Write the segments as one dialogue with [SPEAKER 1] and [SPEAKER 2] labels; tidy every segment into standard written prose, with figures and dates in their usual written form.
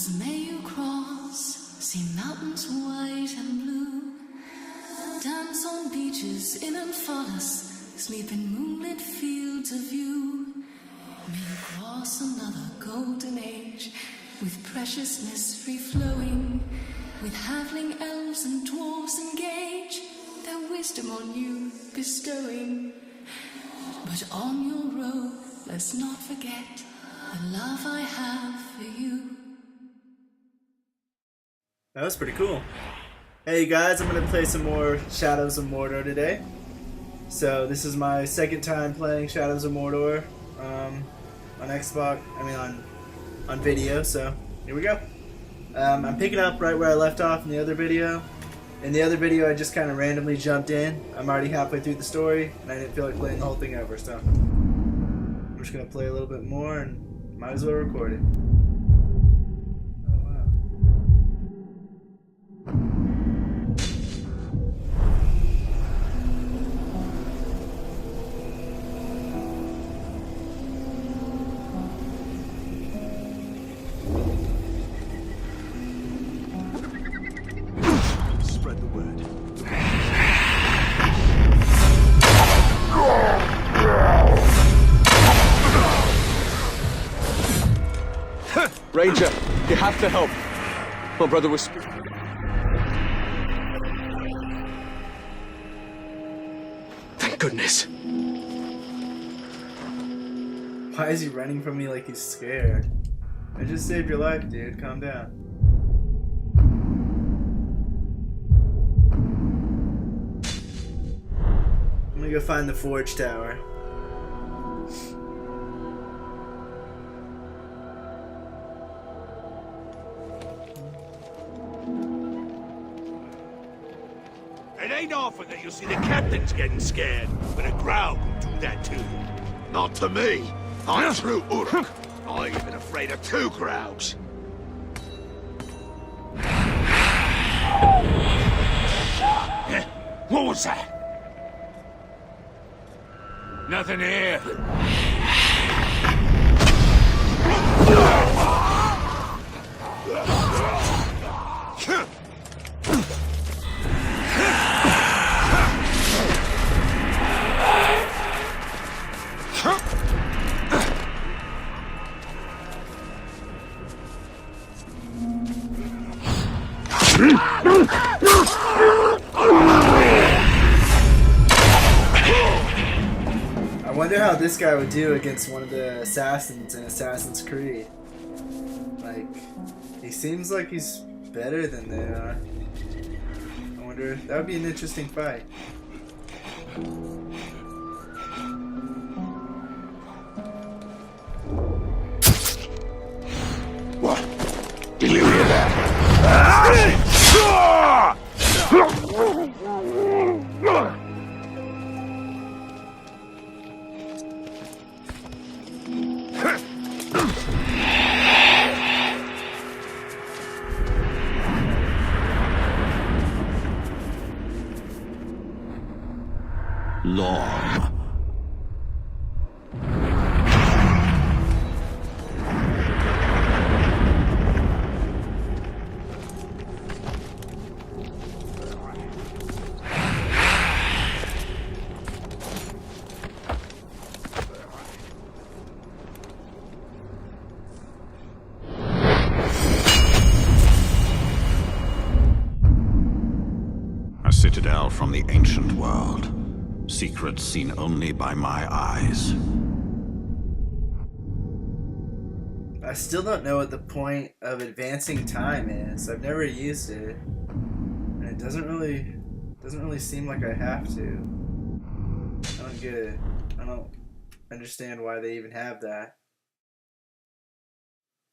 [SPEAKER 1] Paths may you cross, see mountains white and blue, dance on beaches in and forest, sleep in moonlit fields of you. May you cross another golden age, with preciousness free-flowing, with halfling elves and dwarves engage, their wisdom on you bestowing. But on your road, let's not forget the love I have for you.
[SPEAKER 2] That was pretty cool. Hey guys, I'm going to play some more Shadows of Mordor today. So this is my second time playing Shadows of Mordor on Xbox, on video, so here we go. I'm picking up right where I left off in the other video. In the other video I just kind of randomly jumped in. I'm already halfway through the story and I didn't feel like playing the whole thing over, so I'm just going to play a little bit more and might as well record it.
[SPEAKER 3] Ranger, you have to help. My brother was... Thank goodness.
[SPEAKER 2] Why is he running from me like he's scared? I just saved your life, dude. Calm down. I'm gonna go find the Forge Tower.
[SPEAKER 4] It ain't often that you'll see the captains getting scared, but a Grau can do that too. Not to me. I'm true Uruk. I'm even afraid of 2 Grau's. What was that? Nothing here.
[SPEAKER 2] I wonder how this guy would do against one of the assassins in Assassin's Creed. Like, he seems like he's better than they are. I wonder, that would be an interesting fight.
[SPEAKER 4] What? Did you hear that?
[SPEAKER 5] Long. A citadel from the ancient world. Secrets seen only by my eyes.
[SPEAKER 2] I still don't know what the point of advancing time is. I've never used it, and it doesn't really seem like I have to. I don't get it. I don't understand why they even have that.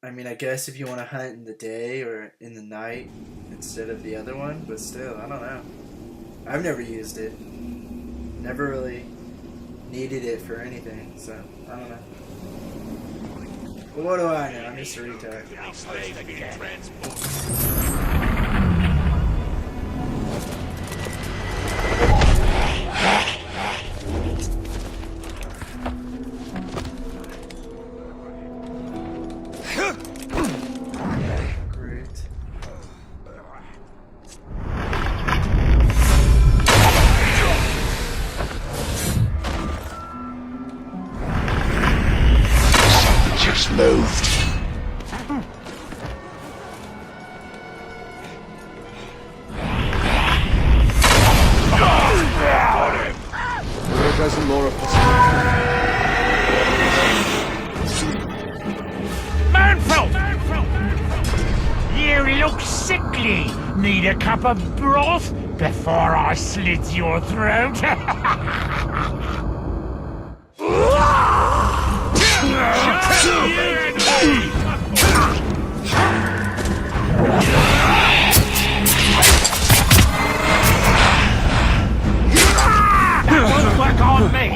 [SPEAKER 2] I mean, I guess if you want to hunt in the day or in the night instead of the other one, but still, I don't know. I've never used it. Never really needed it for anything, so I don't know. But what do I know? I'm just a retard.
[SPEAKER 6] Exactly! Need a cup of broth before I slit your throat? That won't work on me!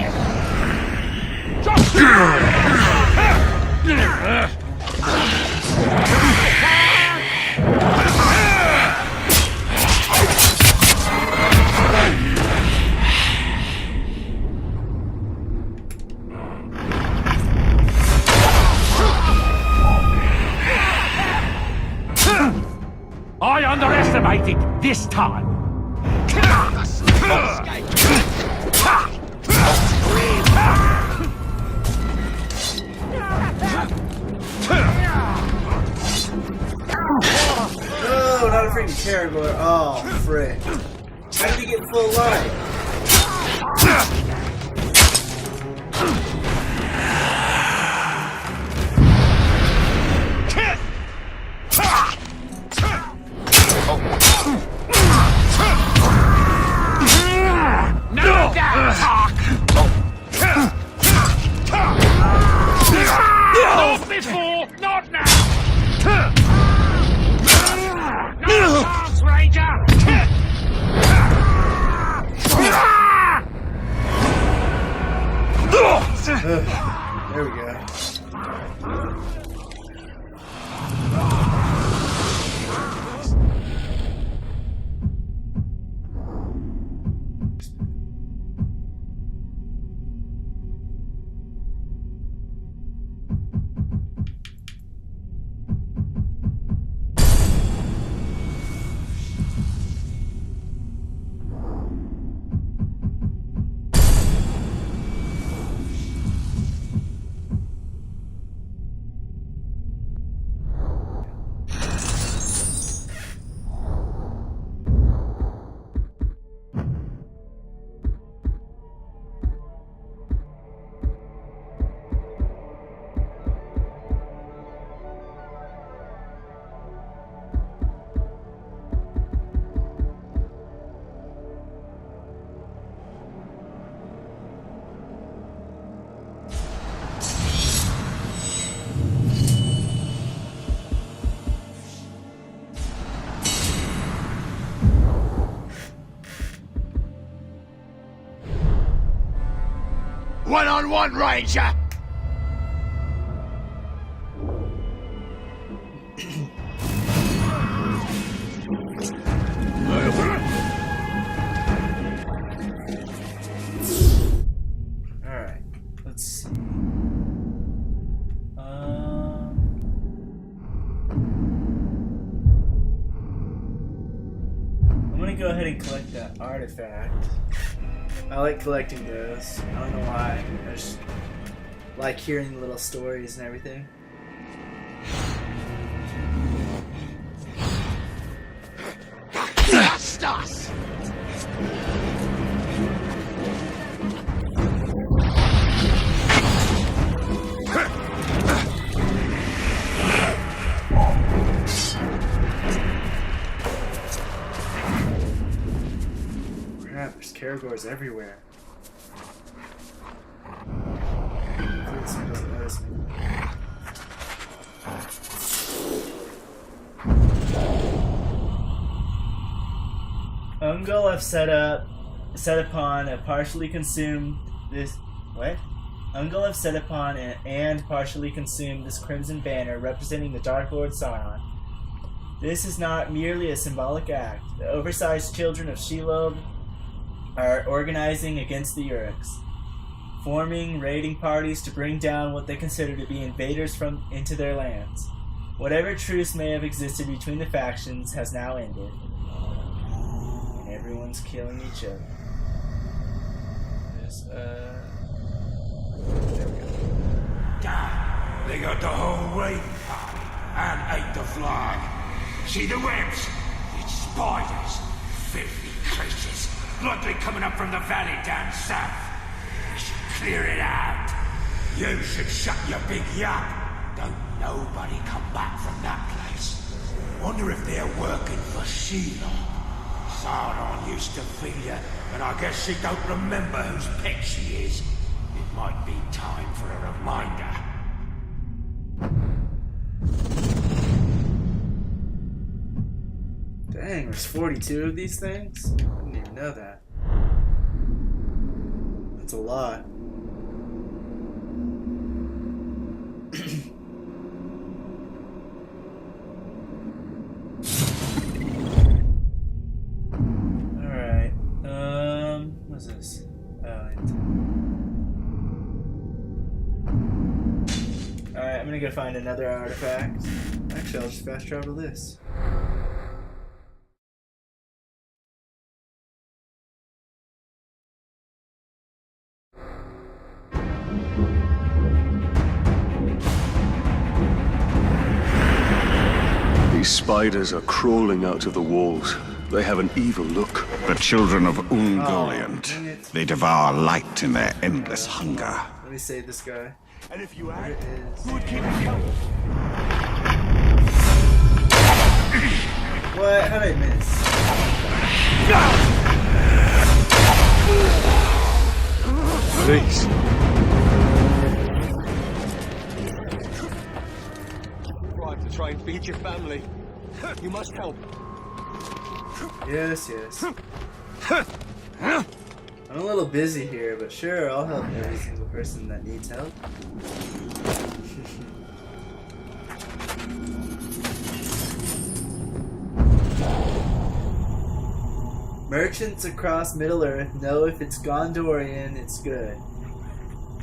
[SPEAKER 6] I underestimated this time.
[SPEAKER 2] No, not a freaking Caragor. Oh, frick. How did he get full life?
[SPEAKER 6] Not before, not now! No chance, Ranger!
[SPEAKER 2] There we go.
[SPEAKER 4] One-on-one, Ranger!
[SPEAKER 2] Alright, let's see. I'm gonna go ahead and collect that artifact. I like collecting those. I don't know why. I just like hearing the little stories and everything.
[SPEAKER 4] Blast us!
[SPEAKER 2] Crap, there's Caragors everywhere. Hopefully this one doesn't notice me. Ungol have set upon a partially consumed this what? Ungol have set upon and partially consumed this crimson banner representing the Dark Lord Sauron. This is not merely a symbolic act. The oversized children of Shelob are organizing against the orcs, forming raiding parties to bring down what they consider to be invaders into their lands. Whatever truce may have existed between the factions has now ended. Everyone's killing each other. There we go.
[SPEAKER 6] Damn,
[SPEAKER 4] They got the whole raiding party and ate the flag. See the webs? It's spiders. Filthy creatures. Likely coming up from the valley down south. We should clear it out. You should shut your big yap. Don't nobody come back from that place. Wonder wonder if they're working for Sheila. Sauron used to feed her, and I guess she don't remember whose pet she is. It might be time for a reminder.
[SPEAKER 2] Dang, there's 42 of these things? I didn't even know that. That's a lot. Alright. What's this? Alright, I'm gonna go find another artifact. Actually, I'll just fast travel this.
[SPEAKER 7] These spiders are crawling out of the walls. They have an evil look.
[SPEAKER 5] The children of
[SPEAKER 2] dang
[SPEAKER 5] Ungoliant.
[SPEAKER 2] it.
[SPEAKER 5] They devour light in their endless hunger.
[SPEAKER 2] Let me save this guy.
[SPEAKER 4] And if you
[SPEAKER 2] There
[SPEAKER 4] had,
[SPEAKER 2] it is.
[SPEAKER 4] who would keep us coming?
[SPEAKER 2] What? How'd I miss?
[SPEAKER 7] Please.
[SPEAKER 3] Right to try and feed your family. You must help.
[SPEAKER 2] Yes, yes. I'm a little busy here, but sure, I'll help every single person that needs help. Merchants across Middle-earth know if it's Gondorian, it's good.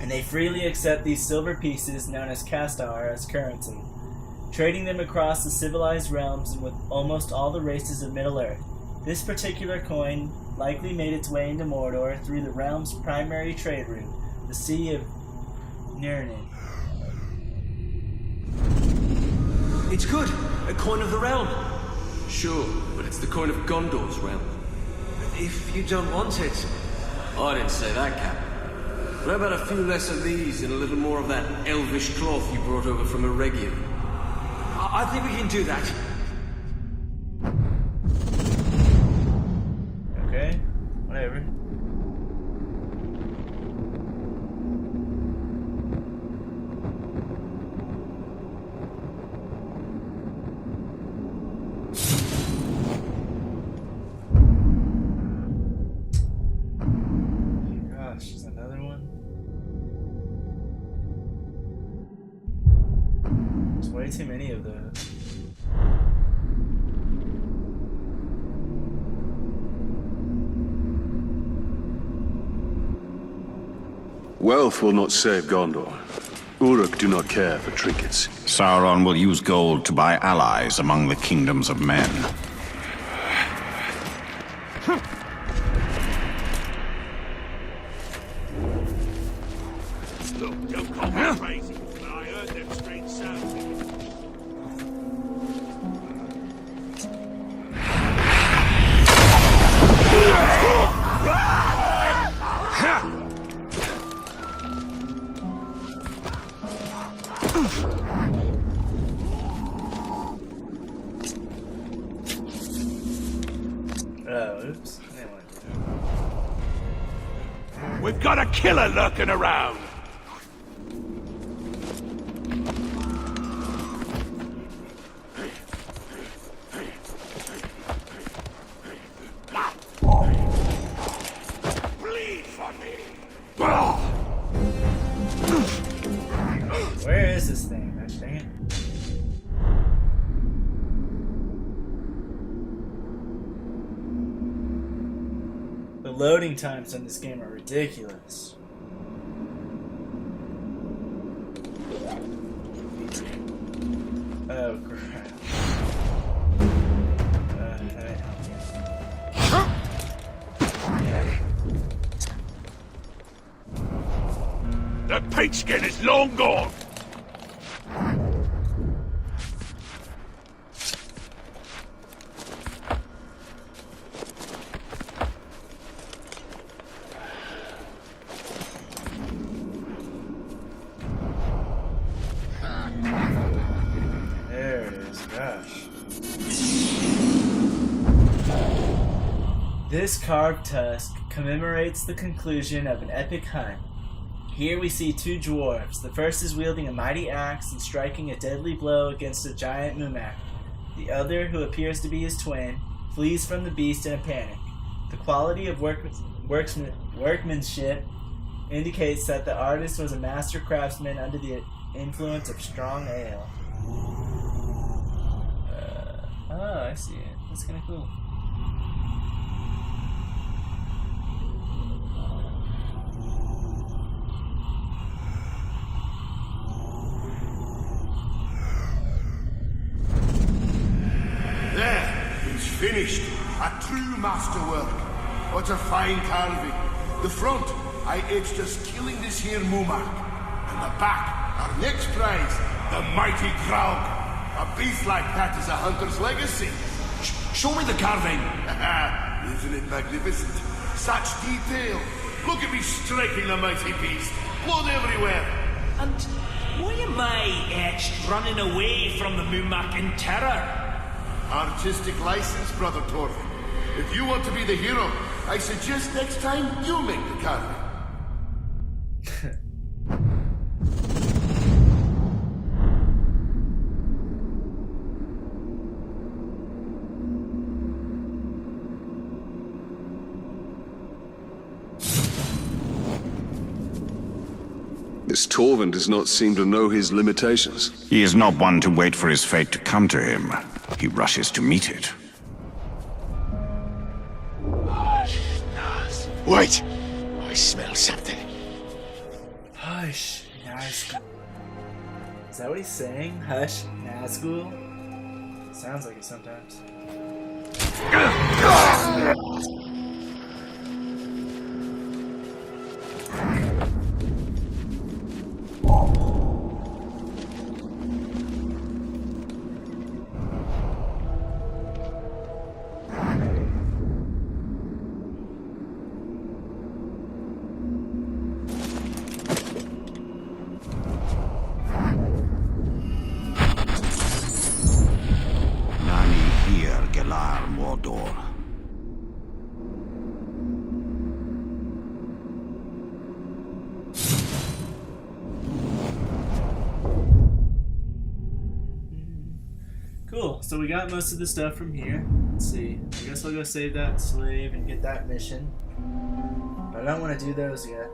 [SPEAKER 2] And they freely accept these silver pieces, known as Castar, as currency, trading them across the civilized realms and with almost all the races of Middle-earth. This particular coin likely made its way into Mordor through the realm's primary trade route, the Sea of Nirnin.
[SPEAKER 8] It's good. A coin of the realm. Sure, but it's the coin of Gondor's realm. If you don't want it. I didn't say that, Cap. But how about a few less of these and a little more of that elvish cloth you brought over from Eregion? I think we can do that.
[SPEAKER 2] Okay, whatever. Gosh, there's another one. There's way too many of those.
[SPEAKER 7] Wealth will not save Gondor. Uruk do not care for trinkets.
[SPEAKER 5] Sauron will use gold to buy allies among the kingdoms of men.
[SPEAKER 4] Look, don't call me crazy, but I heard them strange sounds.
[SPEAKER 2] Oh, oops. I didn't want to do that.
[SPEAKER 4] We've got a killer lurking around. Bleed for me.
[SPEAKER 2] Where is this thing? Gosh dang it. The loading times on this game are ridiculous. Oh crap.
[SPEAKER 4] The pigskin is long gone.
[SPEAKER 2] There it is. God. gosh. This carved tusk commemorates the conclusion of an epic hunt. Here we see two dwarves. The first is wielding a mighty axe and striking a deadly blow against a giant mumak. The other, who appears to be his twin, flees from the beast in a panic. The quality of workmanship indicates that the artist was a master craftsman under the influence of strong ale. Oh, I see it. That's kind of cool.
[SPEAKER 4] Finished. A true masterwork. What a fine carving. The front, I etched us killing this here Mumak. And the back, our next prize, the mighty Graug. A beast like that is a hunter's legacy. Show me the carving. Isn't it magnificent? Such detail. Look at me striking the mighty beast. Blood everywhere.
[SPEAKER 9] And why am I etched running away from the Mumak in terror?
[SPEAKER 4] Artistic license, Brother Torvin. If you want to be the hero, I suggest next time you make the carving.
[SPEAKER 7] This Torvin does not seem to know his limitations.
[SPEAKER 5] He is not one to wait for his fate to come to him. He rushes to meet it.
[SPEAKER 6] Wait! I smell something.
[SPEAKER 2] Hush, Nazgul. Is that what he's saying? Hush, Nazgul? Sounds like it sometimes.
[SPEAKER 5] Mordor.
[SPEAKER 2] Cool, so we got most of the stuff from here. Let's see. I guess I'll go save that slave and get that mission. But I don't want to do those yet.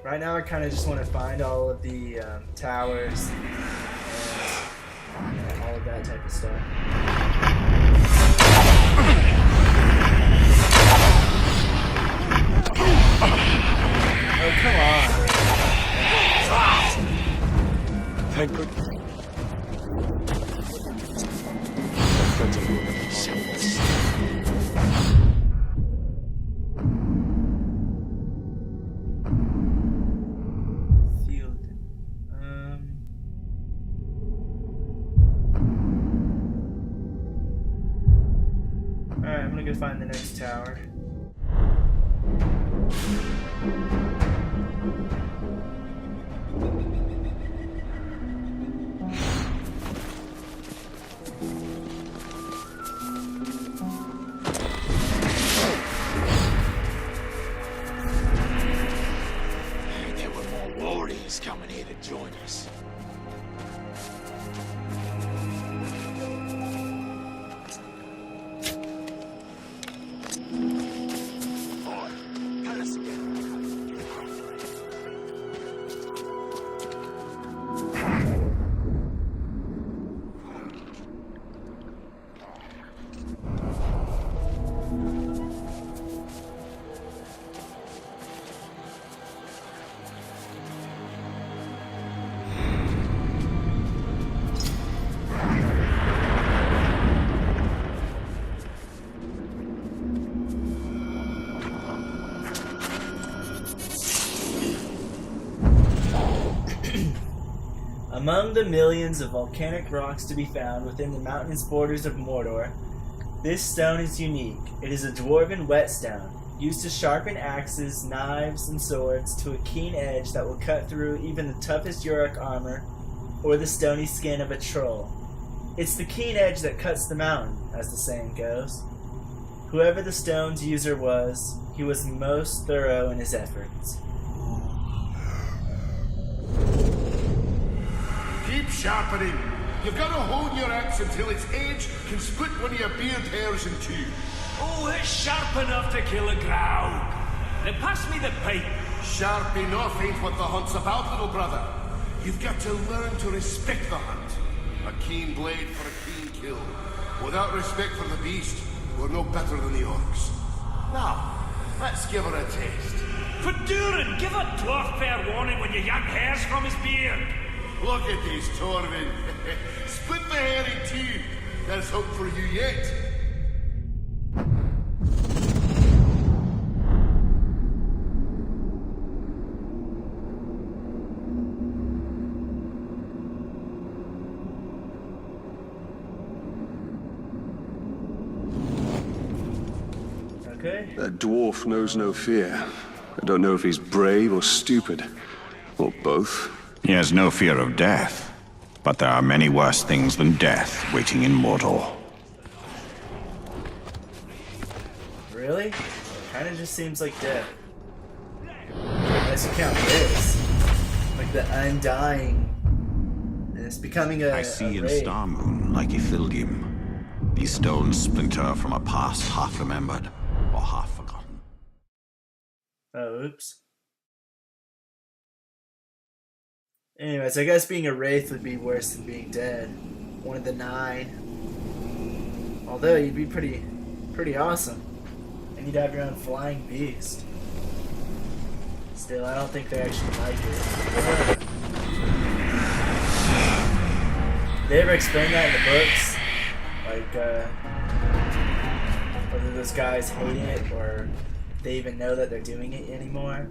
[SPEAKER 2] Right now I kind of just want to find all of the towers and all of that type of stuff. Oh, come on.
[SPEAKER 3] Thank goodness.
[SPEAKER 2] Alright, I'm gonna go find the next tower.
[SPEAKER 6] There were more warriors coming here to join us.
[SPEAKER 2] Among the millions of volcanic rocks to be found within the mountainous borders of Mordor, this stone is unique. It is a dwarven whetstone. used to sharpen axes, knives, and swords to a keen edge that will cut through even the toughest Yorick armor or the stony skin of a troll. It's the keen edge that cuts the mountain, as the saying goes. Whoever the stone's user was, he was most thorough in his efforts.
[SPEAKER 10] Keep sharpening. You've got to hone your axe until its edge can split one of your beard hairs in two.
[SPEAKER 9] Oh, it's sharp enough to kill a growl. Then pass me the pipe.
[SPEAKER 10] Sharp enough ain't what the hunt's about, little brother. You've got to learn to respect the hunt. A keen blade for a keen kill. Without respect for the beast, we're no better than the orcs. Now, let's give her a taste.
[SPEAKER 9] For Durin, give a dwarf fair warning when you yank hairs from his beard.
[SPEAKER 10] Look at this, Torvin. Split the hair in two. There's hope for you yet.
[SPEAKER 2] Okay.
[SPEAKER 7] That dwarf knows no fear. I don't know if he's brave or stupid, or both.
[SPEAKER 5] He has no fear of death, but there are many worse things than death waiting in Mordor.
[SPEAKER 2] Really? Kinda just seems like death. Unless you count this. Like the undying. And it's becoming a
[SPEAKER 5] I see in
[SPEAKER 2] raid.
[SPEAKER 5] Star Moon, like ithildin. These stones splinter from a past half remembered or half forgotten.
[SPEAKER 2] Oh, oops. Anyways, I guess being a wraith would be worse than being dead. One of the 9. Although you'd be pretty awesome. And you'd have your own flying beast. Still, I don't think they actually like it. They ever explain that in the books? Like, whether those guys hate it or they even know that they're doing it anymore?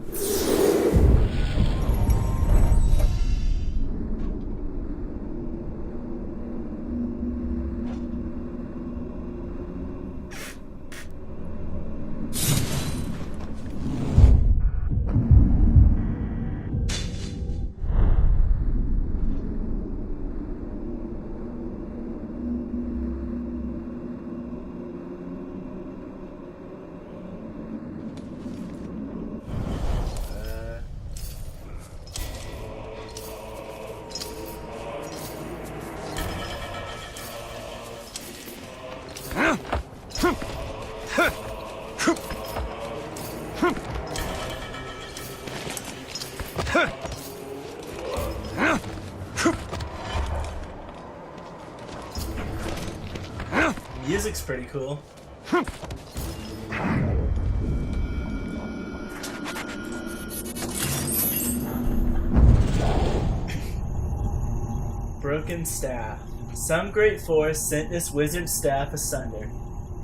[SPEAKER 2] Music's pretty cool. Broken staff. Some great force sent this wizard's staff asunder.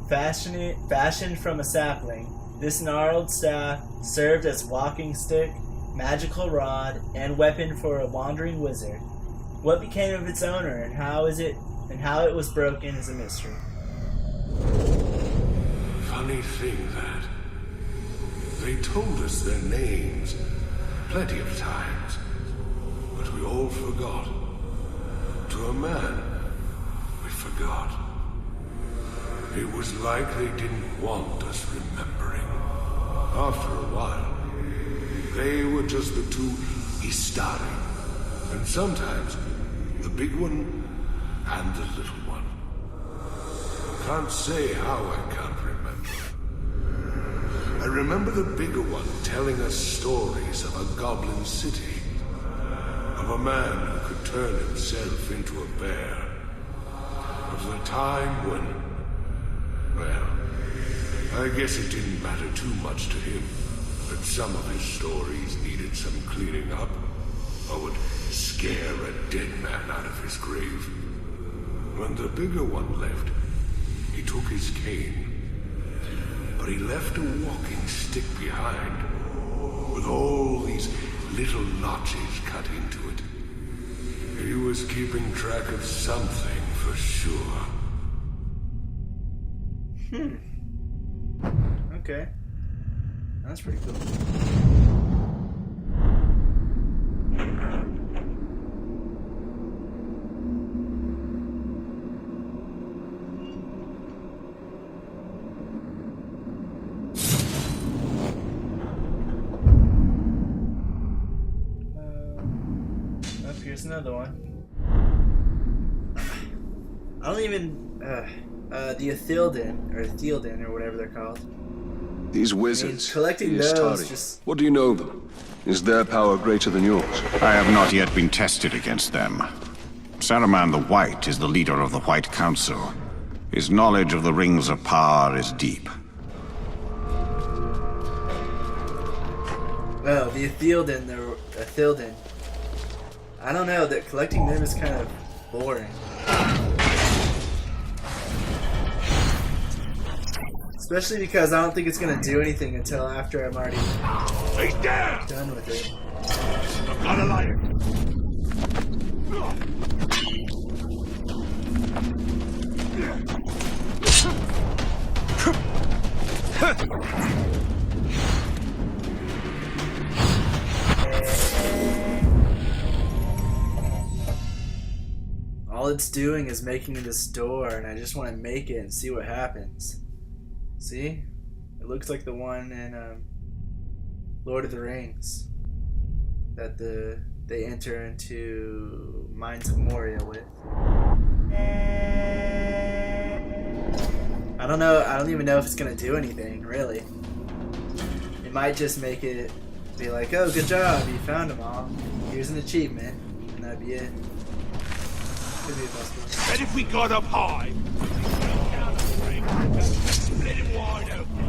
[SPEAKER 2] Fashioned from a sapling, this gnarled staff served as walking stick, magical rod, and weapon for a wandering wizard. What became of its owner and how it was broken is a mystery.
[SPEAKER 10] Funny thing that. They told us their names plenty of times, but we all forgot. To a man, we forgot. It was like they didn't want us remembering. After a while, they were just the two Istari, and sometimes the big one and the little one. Can't say how I can't remember. I remember the bigger one telling us stories of a goblin city, of a man who could turn himself into a bear, of the time when, well, I guess it didn't matter too much to him that some of his stories needed some cleaning up, or would scare a dead man out of his grave. When the bigger one left, he took his cane, but he left a walking stick behind, with all these little notches cut into it. He was keeping track of something for sure.
[SPEAKER 2] Okay. That's pretty cool. Here's another one. I don't even the ithildin or whatever they're called.
[SPEAKER 7] These wizards,
[SPEAKER 2] collecting
[SPEAKER 7] the
[SPEAKER 2] those
[SPEAKER 7] Istari,
[SPEAKER 2] just...
[SPEAKER 7] what do you know of them? Is their power greater than yours?
[SPEAKER 5] I have not yet been tested against them. Saruman the White is the leader of the White Council. His knowledge of the Rings of Power is deep.
[SPEAKER 2] Oh, the ithildin. I don't know, that collecting them is kind of boring. Especially because I don't think it's gonna do anything until after I'm already done with it.
[SPEAKER 4] I'm not a liar.
[SPEAKER 2] All it's doing is making this door, and I just want to make it and see what happens. See? It looks like the one in Lord of the Rings that they enter into Mines of Moria with. I don't know. I don't even know if it's gonna do anything, really. It might just make it be like, oh, good job, you found them all. Here's an achievement, and that'd be it. Could be a possibility.
[SPEAKER 4] And if we got up high, split it wide open.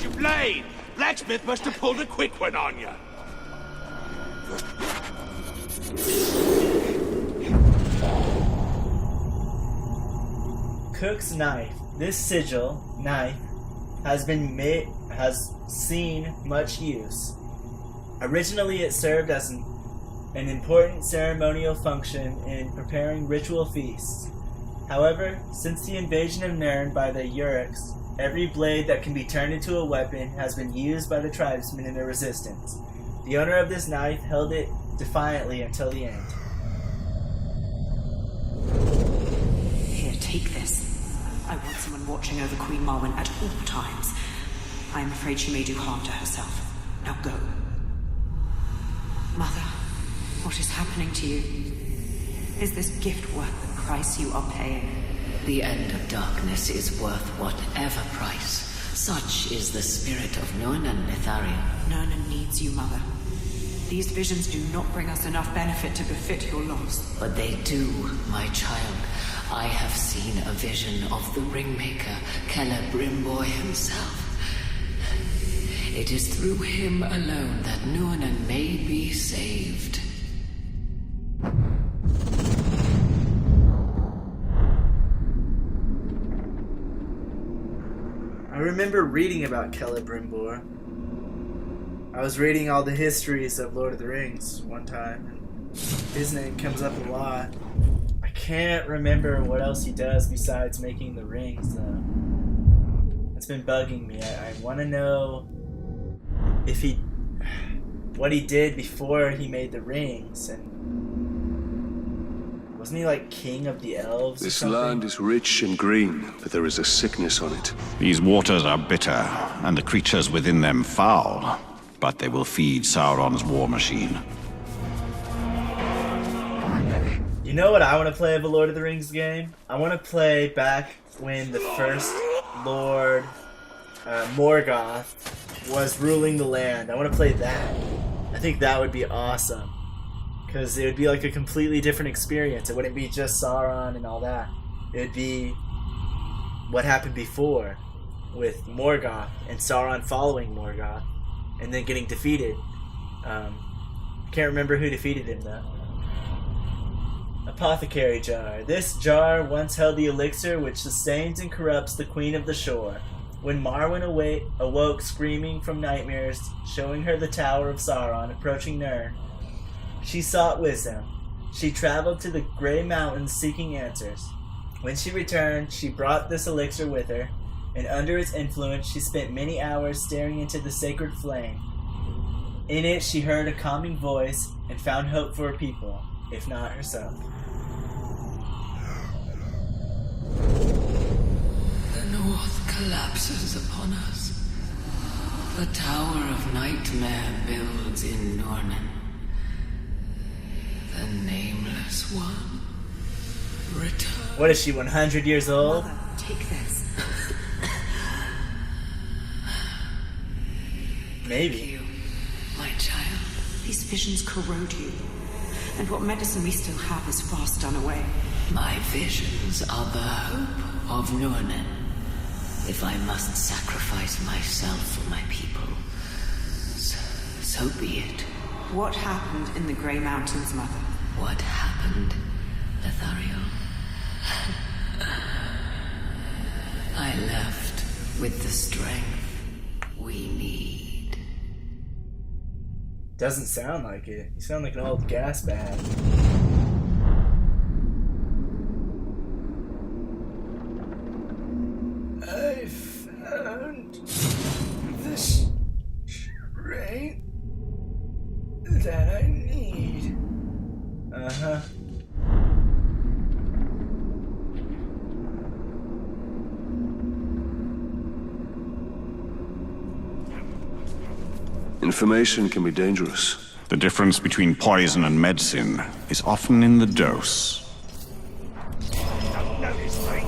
[SPEAKER 4] Your blade! Blacksmith must have pulled a quick one on you.
[SPEAKER 2] Cook's knife. This sigil knife has seen much use. Originally, it served as an important ceremonial function in preparing ritual feasts. However, since the invasion of Nirn by the orcs, every blade that can be turned into a weapon has been used by the tribesmen in their resistance. The owner of this knife held it defiantly until the end.
[SPEAKER 11] Here, take this. I want someone watching over Queen Marwen at all times. I am afraid she may do harm to herself. Now go. Mother, what is happening to you? Is this gift worth the price you are paying?
[SPEAKER 12] The end of darkness is worth whatever price. Such is the spirit of Nirn and Netharia.
[SPEAKER 11] Nirn needs you, Mother. These visions do not bring us enough benefit to befit your loss.
[SPEAKER 12] But they do, my child. I have seen a vision of the Ringmaker, Celebrimbor himself. It is through him alone that Nirn may be saved.
[SPEAKER 2] I remember reading about Celebrimbor. I was reading all the histories of Lord of the Rings one time, and his name comes up a lot. I can't remember what else he does besides making the rings, though. It's been bugging me. I want to know if what he did before he made the rings, and wasn't he like king of the elves?
[SPEAKER 7] This land is rich and green, but there is a sickness on it.
[SPEAKER 5] These waters are bitter, and the creatures within them foul, but they will feed Sauron's war machine.
[SPEAKER 2] You know what I want to play of a Lord of the Rings game? I want to play back when the first Lord Morgoth was ruling the land. I want to play that. I think that would be awesome. Because it would be like a completely different experience. It wouldn't be just Sauron and all that. It would be what happened before with Morgoth and Sauron following Morgoth and then getting defeated. Can't remember who defeated him though. Apothecary jar. This jar once held the elixir which sustains and corrupts the Queen of the Shore. When Marwen awoke screaming from nightmares, showing her the Tower of Sauron approaching Nirn, she sought wisdom. She traveled to the Grey Mountains seeking answers. When she returned, she brought this elixir with her, and under its influence she spent many hours staring into the sacred flame. In it she heard a calming voice and found hope for her people, if not herself.
[SPEAKER 12] The north collapses upon us. The Tower of Nightmare builds in Nornen. The Nameless One returns.
[SPEAKER 2] What is she, 100 years old?
[SPEAKER 11] Mother, take this.
[SPEAKER 2] Maybe.
[SPEAKER 12] Thank you, my child.
[SPEAKER 11] These visions corrode you. And what medicine we still have is fast done away.
[SPEAKER 12] My visions are the hope of Nornen. If I must sacrifice myself for my people, so be it.
[SPEAKER 11] What happened in the Grey Mountains, Mother?
[SPEAKER 12] What happened, Lethariel? I left with the strength we need.
[SPEAKER 2] Doesn't sound like it. You sound like an old gas bag. I found the strength that I need. Uh-huh.
[SPEAKER 7] Information can be dangerous.
[SPEAKER 5] The difference between poison and medicine is often in the dose.
[SPEAKER 4] Don't notice me.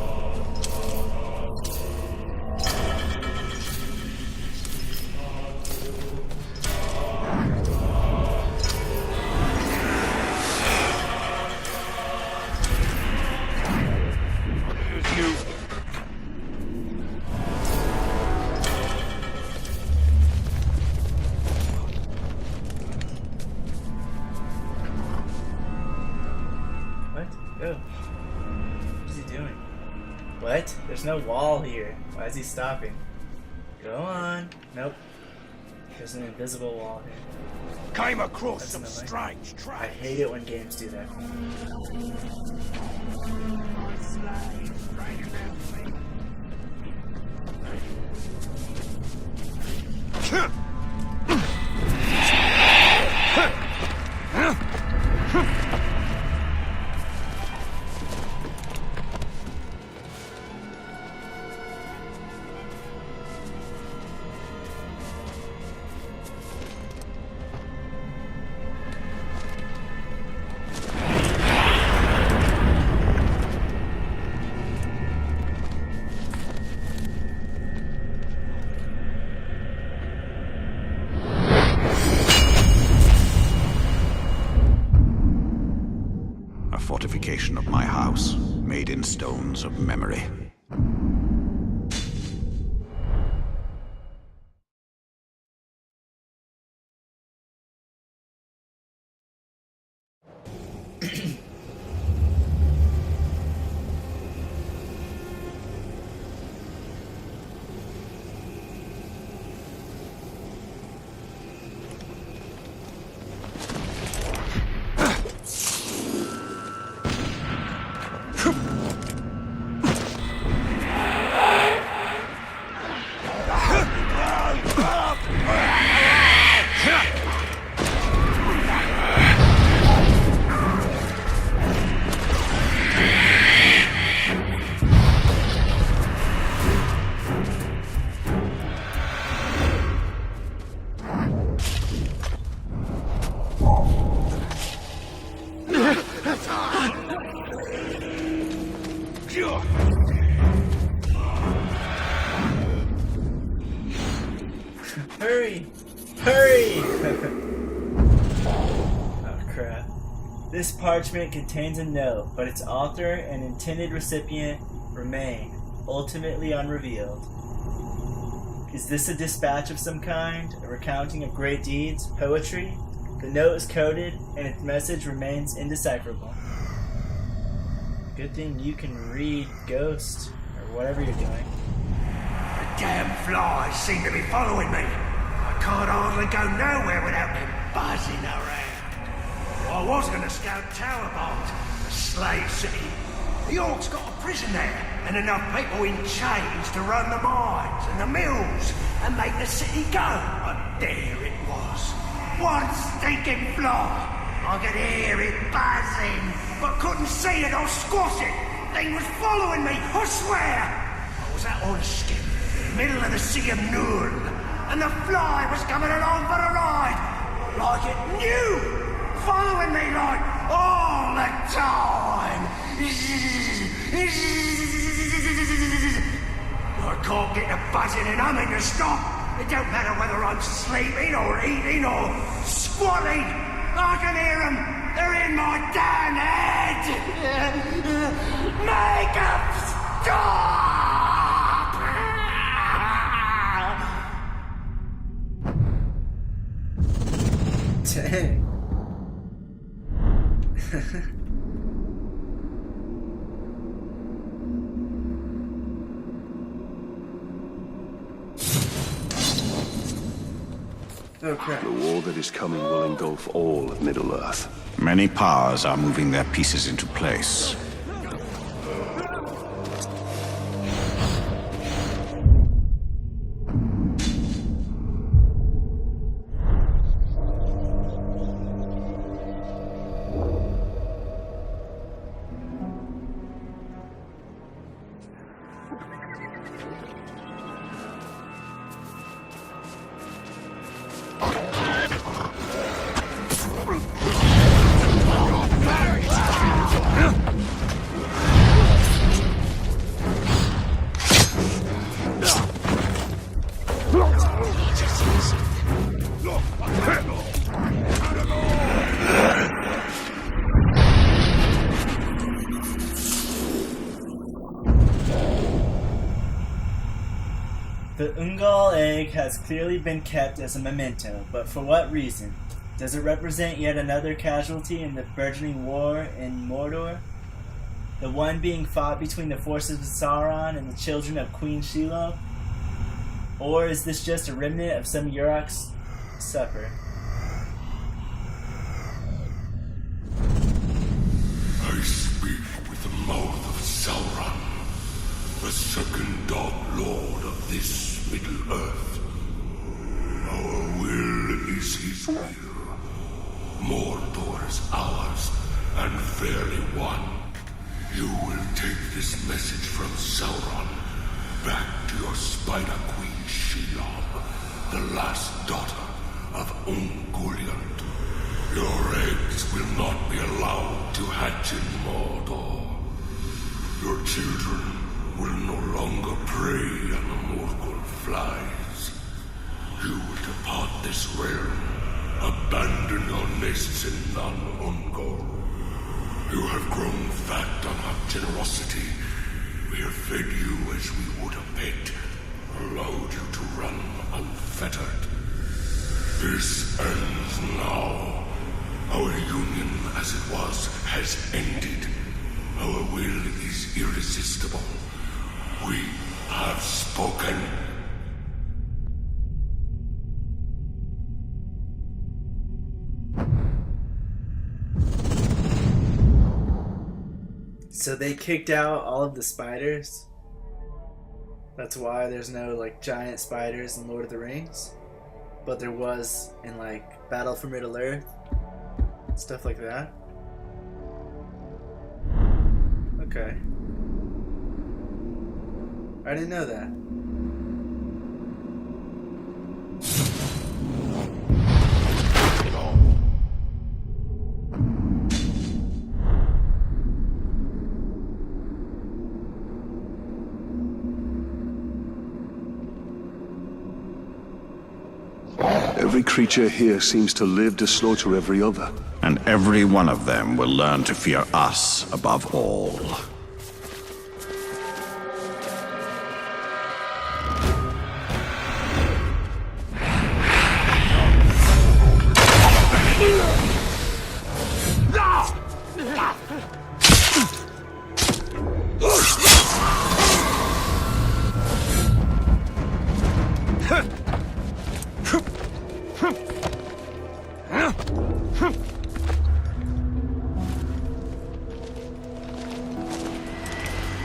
[SPEAKER 2] What? There's no wall here. Why is he stopping? Go on. Nope. There's an invisible wall here.
[SPEAKER 4] Came across
[SPEAKER 2] That's
[SPEAKER 4] some
[SPEAKER 2] annoying.
[SPEAKER 4] strange traps.
[SPEAKER 2] I hate it when games do that.
[SPEAKER 5] Fortification of my house, made in stones of memory.
[SPEAKER 2] Hurry! Hurry! Oh crap. This parchment contains a note, but its author and intended recipient remain, ultimately unrevealed. Is this a dispatch of some kind? A recounting of great deeds? Poetry? The note is coded, and its message remains indecipherable. Good thing you can read Ghost, or whatever you're doing.
[SPEAKER 4] The damn flies seem to be following me. I can't hardly go nowhere without them buzzing around. I was going to scout Tower Bolt, the slave city, The orcs got a prison there, and enough people in chains to run the mines and the mills and make the city go. But there it was. One stinking fly. I could hear it buzzing, but couldn't see it or squash it. Thing was following me, I swear. I was out on a skip, middle of the Sea of Nurn, and the fly was coming along for a ride, like it knew, following me like all the time. I can't get the buzzing and humming to stop. It don't matter whether I'm sleeping or eating or squatting. I can hear them. They're in my damn head. Make them stop!
[SPEAKER 2] Dang. Okay.
[SPEAKER 7] The war that is coming will engulf all of Middle-earth.
[SPEAKER 5] Many powers are moving their pieces into place.
[SPEAKER 2] The Ungal egg has clearly been kept as a memento, but for what reason? Does it represent yet another casualty in the burgeoning war in Mordor? The one being fought between the forces of Sauron and the children of Queen Shiloh? Or is this just a remnant of some Uruk's supper?
[SPEAKER 10] I speak with the mouth of Sauron, the second Dark Lord of this Middle-earth. Our will is his will. Mordor is ours, and fairly won. You will take this message from Sauron back to your Spider Queen Shelob, the last daughter of Ungoliant. Your eggs will not be allowed to hatch in Mordor. Your children will no longer prey on the Morgul flies. You will depart this realm, abandon your nests in Non-Ungol. You have grown fat on our generosity. We have fed you as we would a pet, allowed you to run unfettered. This ends now. Our union, as it was, has ended. Our will is irresistible. We have spoken.
[SPEAKER 2] So they kicked out all of the spiders? That's why there's no like giant spiders in Lord of the Rings? But there was in like Battle for Middle-earth? Stuff like that? Okay. I didn't know that.
[SPEAKER 7] Every creature here seems to live to slaughter every other.
[SPEAKER 5] And every one of them will learn to fear us above all.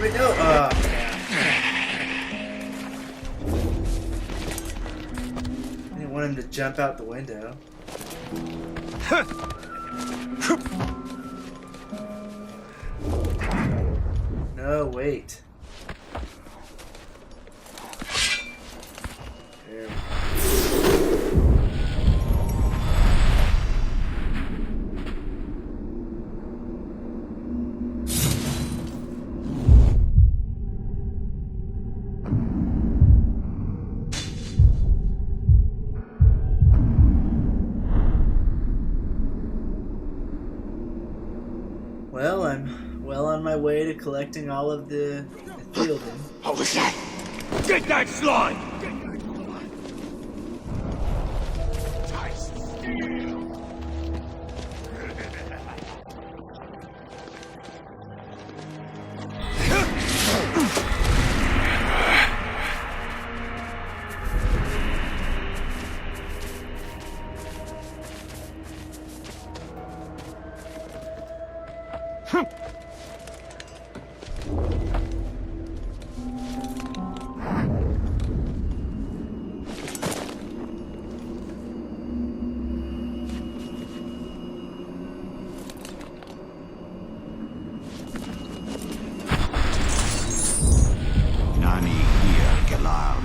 [SPEAKER 2] Wait, no! I didn't want him to jump out the window. No, wait. There. Well, I'm well on my way to collecting all of the ithildin.
[SPEAKER 4] What was that? Get that slime!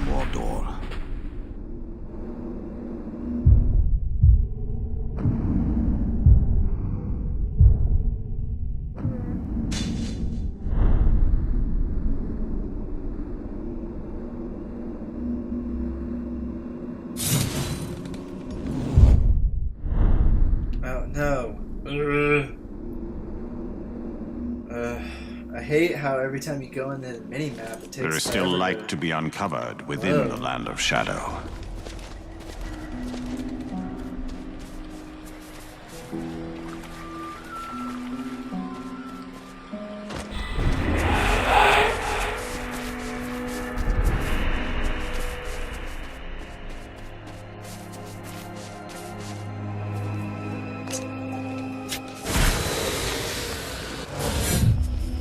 [SPEAKER 5] Mordor.
[SPEAKER 2] Oh no. I hate how every time you go in the mini-map it takes
[SPEAKER 5] There is still
[SPEAKER 2] forever
[SPEAKER 5] light to be uncovered within the Land of Shadow.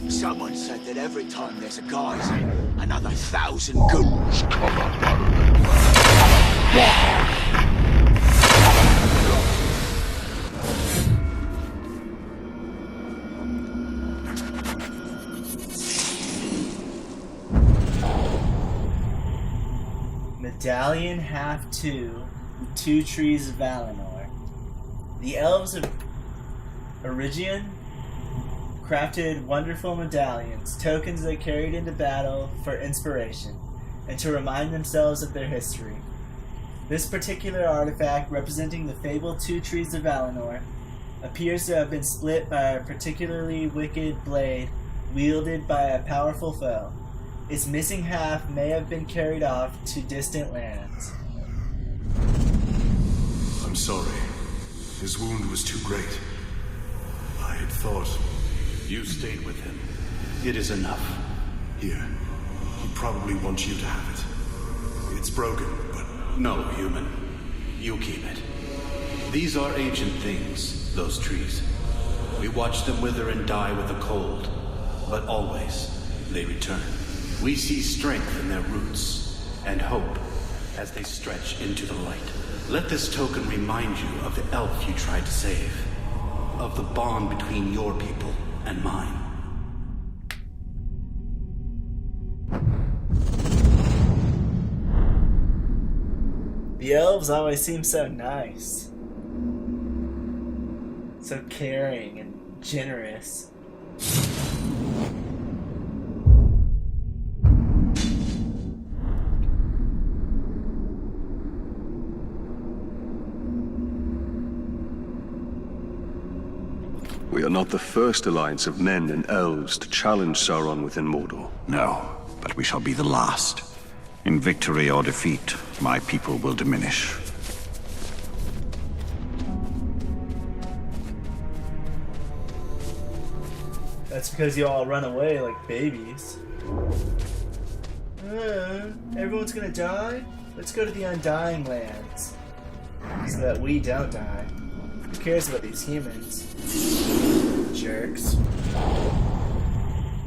[SPEAKER 4] Someone said that every time there's a geyser, another 1,000 ghouls come up out of
[SPEAKER 2] Medallion Half 2, Two Trees of Valinor. The elves of Origian crafted wonderful medallions, tokens they carried into battle for inspiration, and to remind themselves of their history. This particular artifact, representing the fabled Two Trees of Valinor, appears to have been split by a particularly wicked blade wielded by a powerful foe. Its missing half may have been carried off to distant lands.
[SPEAKER 10] I'm sorry. His wound was too great. I had thought...
[SPEAKER 13] You stayed with him. It is enough.
[SPEAKER 10] Here. He probably wants you to have it. It's broken, but...
[SPEAKER 13] No, human. You keep it. These are ancient things, those trees. We watch them wither and die with the cold, but always they return. We see strength in their roots, and hope as they stretch into the light. Let this token remind you of the elf you tried to save, of the bond between your people and mine.
[SPEAKER 2] The elves always seem so nice. So caring and generous.
[SPEAKER 7] We are not the first alliance of men and elves to challenge Sauron within Mordor.
[SPEAKER 5] No, but we shall be the last. In victory or defeat, my people will diminish.
[SPEAKER 2] That's because you all run away like babies. Everyone's gonna die? Let's go to the Undying Lands. So that we don't die. Who cares about these humans? Jerks.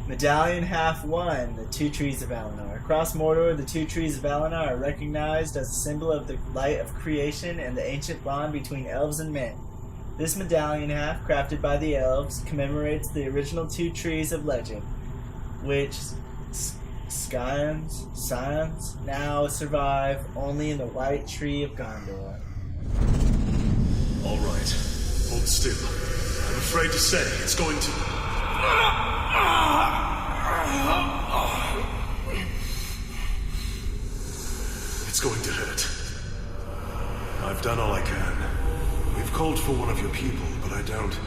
[SPEAKER 2] Medallion half 1, the two trees of Valinor. Across Mordor, the two trees of Valinor are recognized as a symbol of the light of creation and the ancient bond between elves and men. This medallion half, crafted by the elves, commemorates the original two trees of legend, which scions now survive only in the white tree of Gondor.
[SPEAKER 10] All right. Hold still. I'm afraid to say it's going to... It's going to hurt. I've done all I can. We've called for one of your people, but I don't...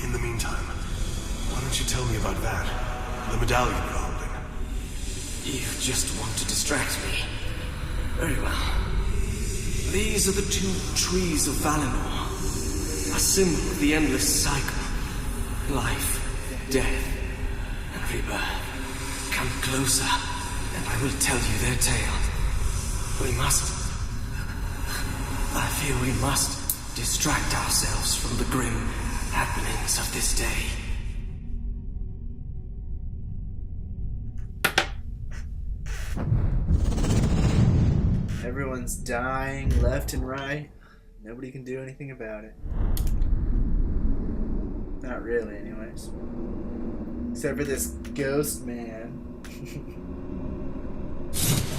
[SPEAKER 10] In the meantime, why don't you tell me about that? The medallion you're holding.
[SPEAKER 8] You just want to distract me. Very well. These are the two trees of Valinor. A symbol of the endless cycle. Life, death, and rebirth. Come closer, and I will tell you their tale. I feel we must distract ourselves from the grim happenings of this day.
[SPEAKER 2] Everyone's dying left and right. Nobody can do anything about it. Not really, anyways. Except for this ghost man.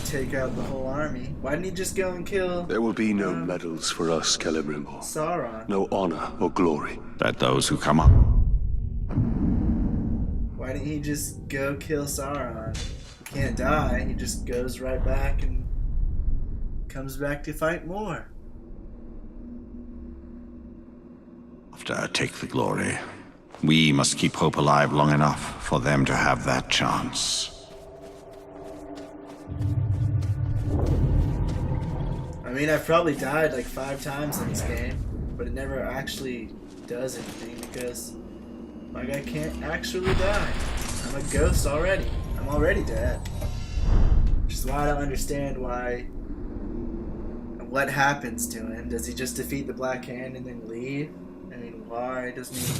[SPEAKER 2] Take out the whole army. Why didn't he just go and kill...
[SPEAKER 7] There will be no medals for us, Celebrimbor.
[SPEAKER 2] Sauron.
[SPEAKER 7] No honor or glory.
[SPEAKER 5] Let those who come up.
[SPEAKER 2] Why didn't he just go kill Sauron? He can't die. He just goes right back and comes back to fight more.
[SPEAKER 5] After take the glory. We must keep hope alive long enough for them to have that chance.
[SPEAKER 2] I mean, I've probably died like 5 times in this game, but it never actually does anything because my guy can't actually die. I'm a ghost already. I'm already dead. Which is why I don't understand what happens to him. Does he just defeat the Black Hand and then leave? I mean, why doesn't he...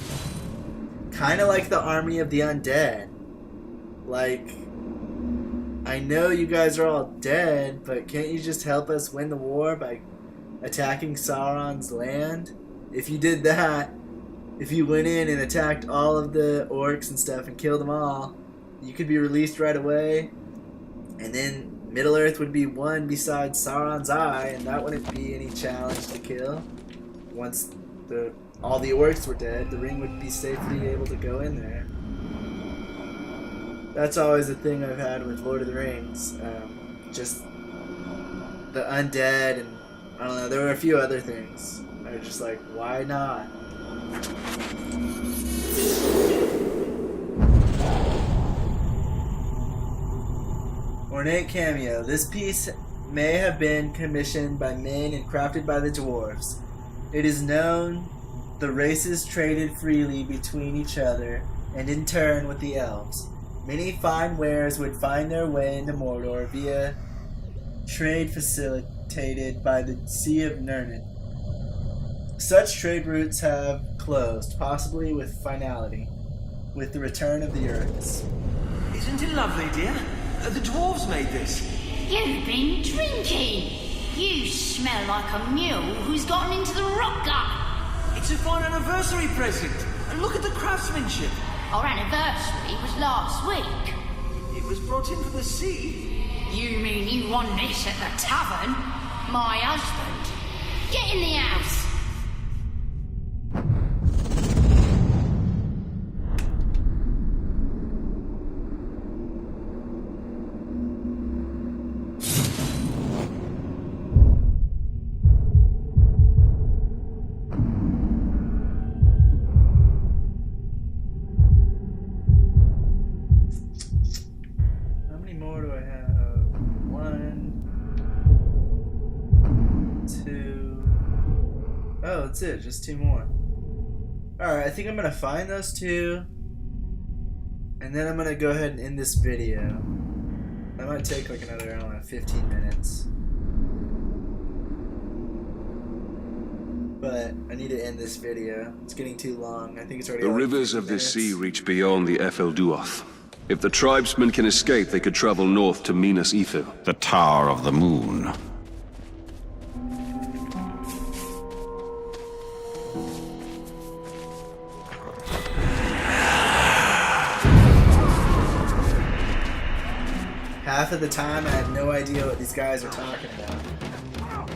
[SPEAKER 2] Kind of like the army of the undead. Like, I know you guys are all dead, but can't you just help us win the war by attacking Sauron's land? If you did that, if you went in and attacked all of the orcs and stuff and killed them all, you could be released right away, and then Middle-earth would be one besides Sauron's Eye, and that wouldn't be any challenge to kill. Once all the orcs were dead, the ring would be safely able to go in there. That's always the thing I've had with Lord of the Rings. Just the undead, and I don't know, there were a few other things. I was just like, why not? Ornate cameo. This piece may have been commissioned by men and crafted by the dwarves. It is known the races traded freely between each other and in turn with the elves. Many fine wares would find their way into Mordor via trade facilitated by the Sea of Nirn. Such trade routes have closed, possibly with finality, with the return of the orcs.
[SPEAKER 8] Isn't it lovely, dear? The dwarves made this.
[SPEAKER 14] You've been drinking. You smell like a mule who's gotten into the rock gut.
[SPEAKER 8] It's a fine anniversary present. And look at the craftsmanship.
[SPEAKER 14] Our anniversary was last week.
[SPEAKER 8] It was brought in from the sea.
[SPEAKER 14] You mean you won this at the tavern? My husband. Get in the house.
[SPEAKER 2] That's it, just 2 more. Alright, I think I'm gonna find those 2, and then I'm gonna go ahead and end this video. That might take like another, I don't know, 15 minutes. But I need to end this video. It's getting too long. I think it's already
[SPEAKER 7] The
[SPEAKER 2] like
[SPEAKER 7] rivers
[SPEAKER 2] 50
[SPEAKER 7] of this
[SPEAKER 2] minutes.
[SPEAKER 7] sea reach beyond the Ithilduoth. If the tribesmen can escape, they could travel north to Minas Ithil.
[SPEAKER 5] The Tower of the Moon.
[SPEAKER 2] Half of the time, I have no idea what these guys are talking about.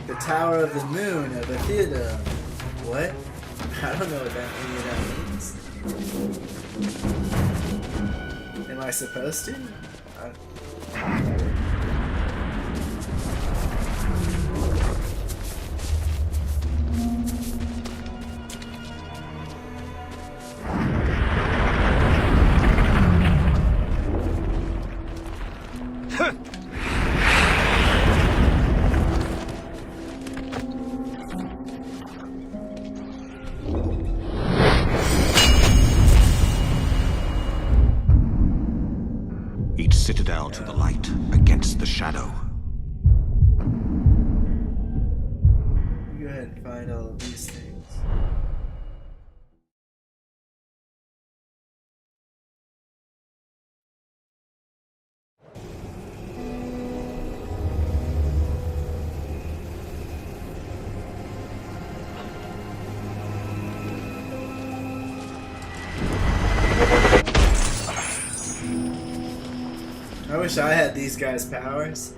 [SPEAKER 2] The Tower of the Moon of Ithildin. What? I don't know what any of that means. Am I supposed to?
[SPEAKER 5] Each citadel to the light, against the shadow.
[SPEAKER 2] Go ahead and find all of these things. I wish I had these guys' powers.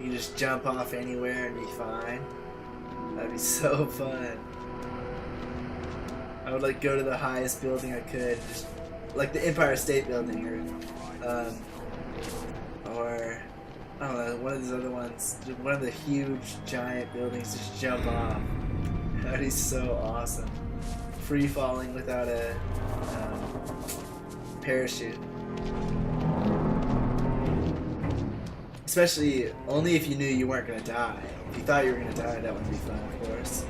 [SPEAKER 2] You just jump off anywhere and be fine. That'd be so fun. I would like go to the highest building I could, just like the Empire State Building, or I don't know, one of these other ones, one of the huge giant buildings. Just jump off. That'd be so awesome. Free falling without a parachute. Especially only if you knew you weren't gonna die. If you thought you were gonna die, that wouldn't be fun, of course.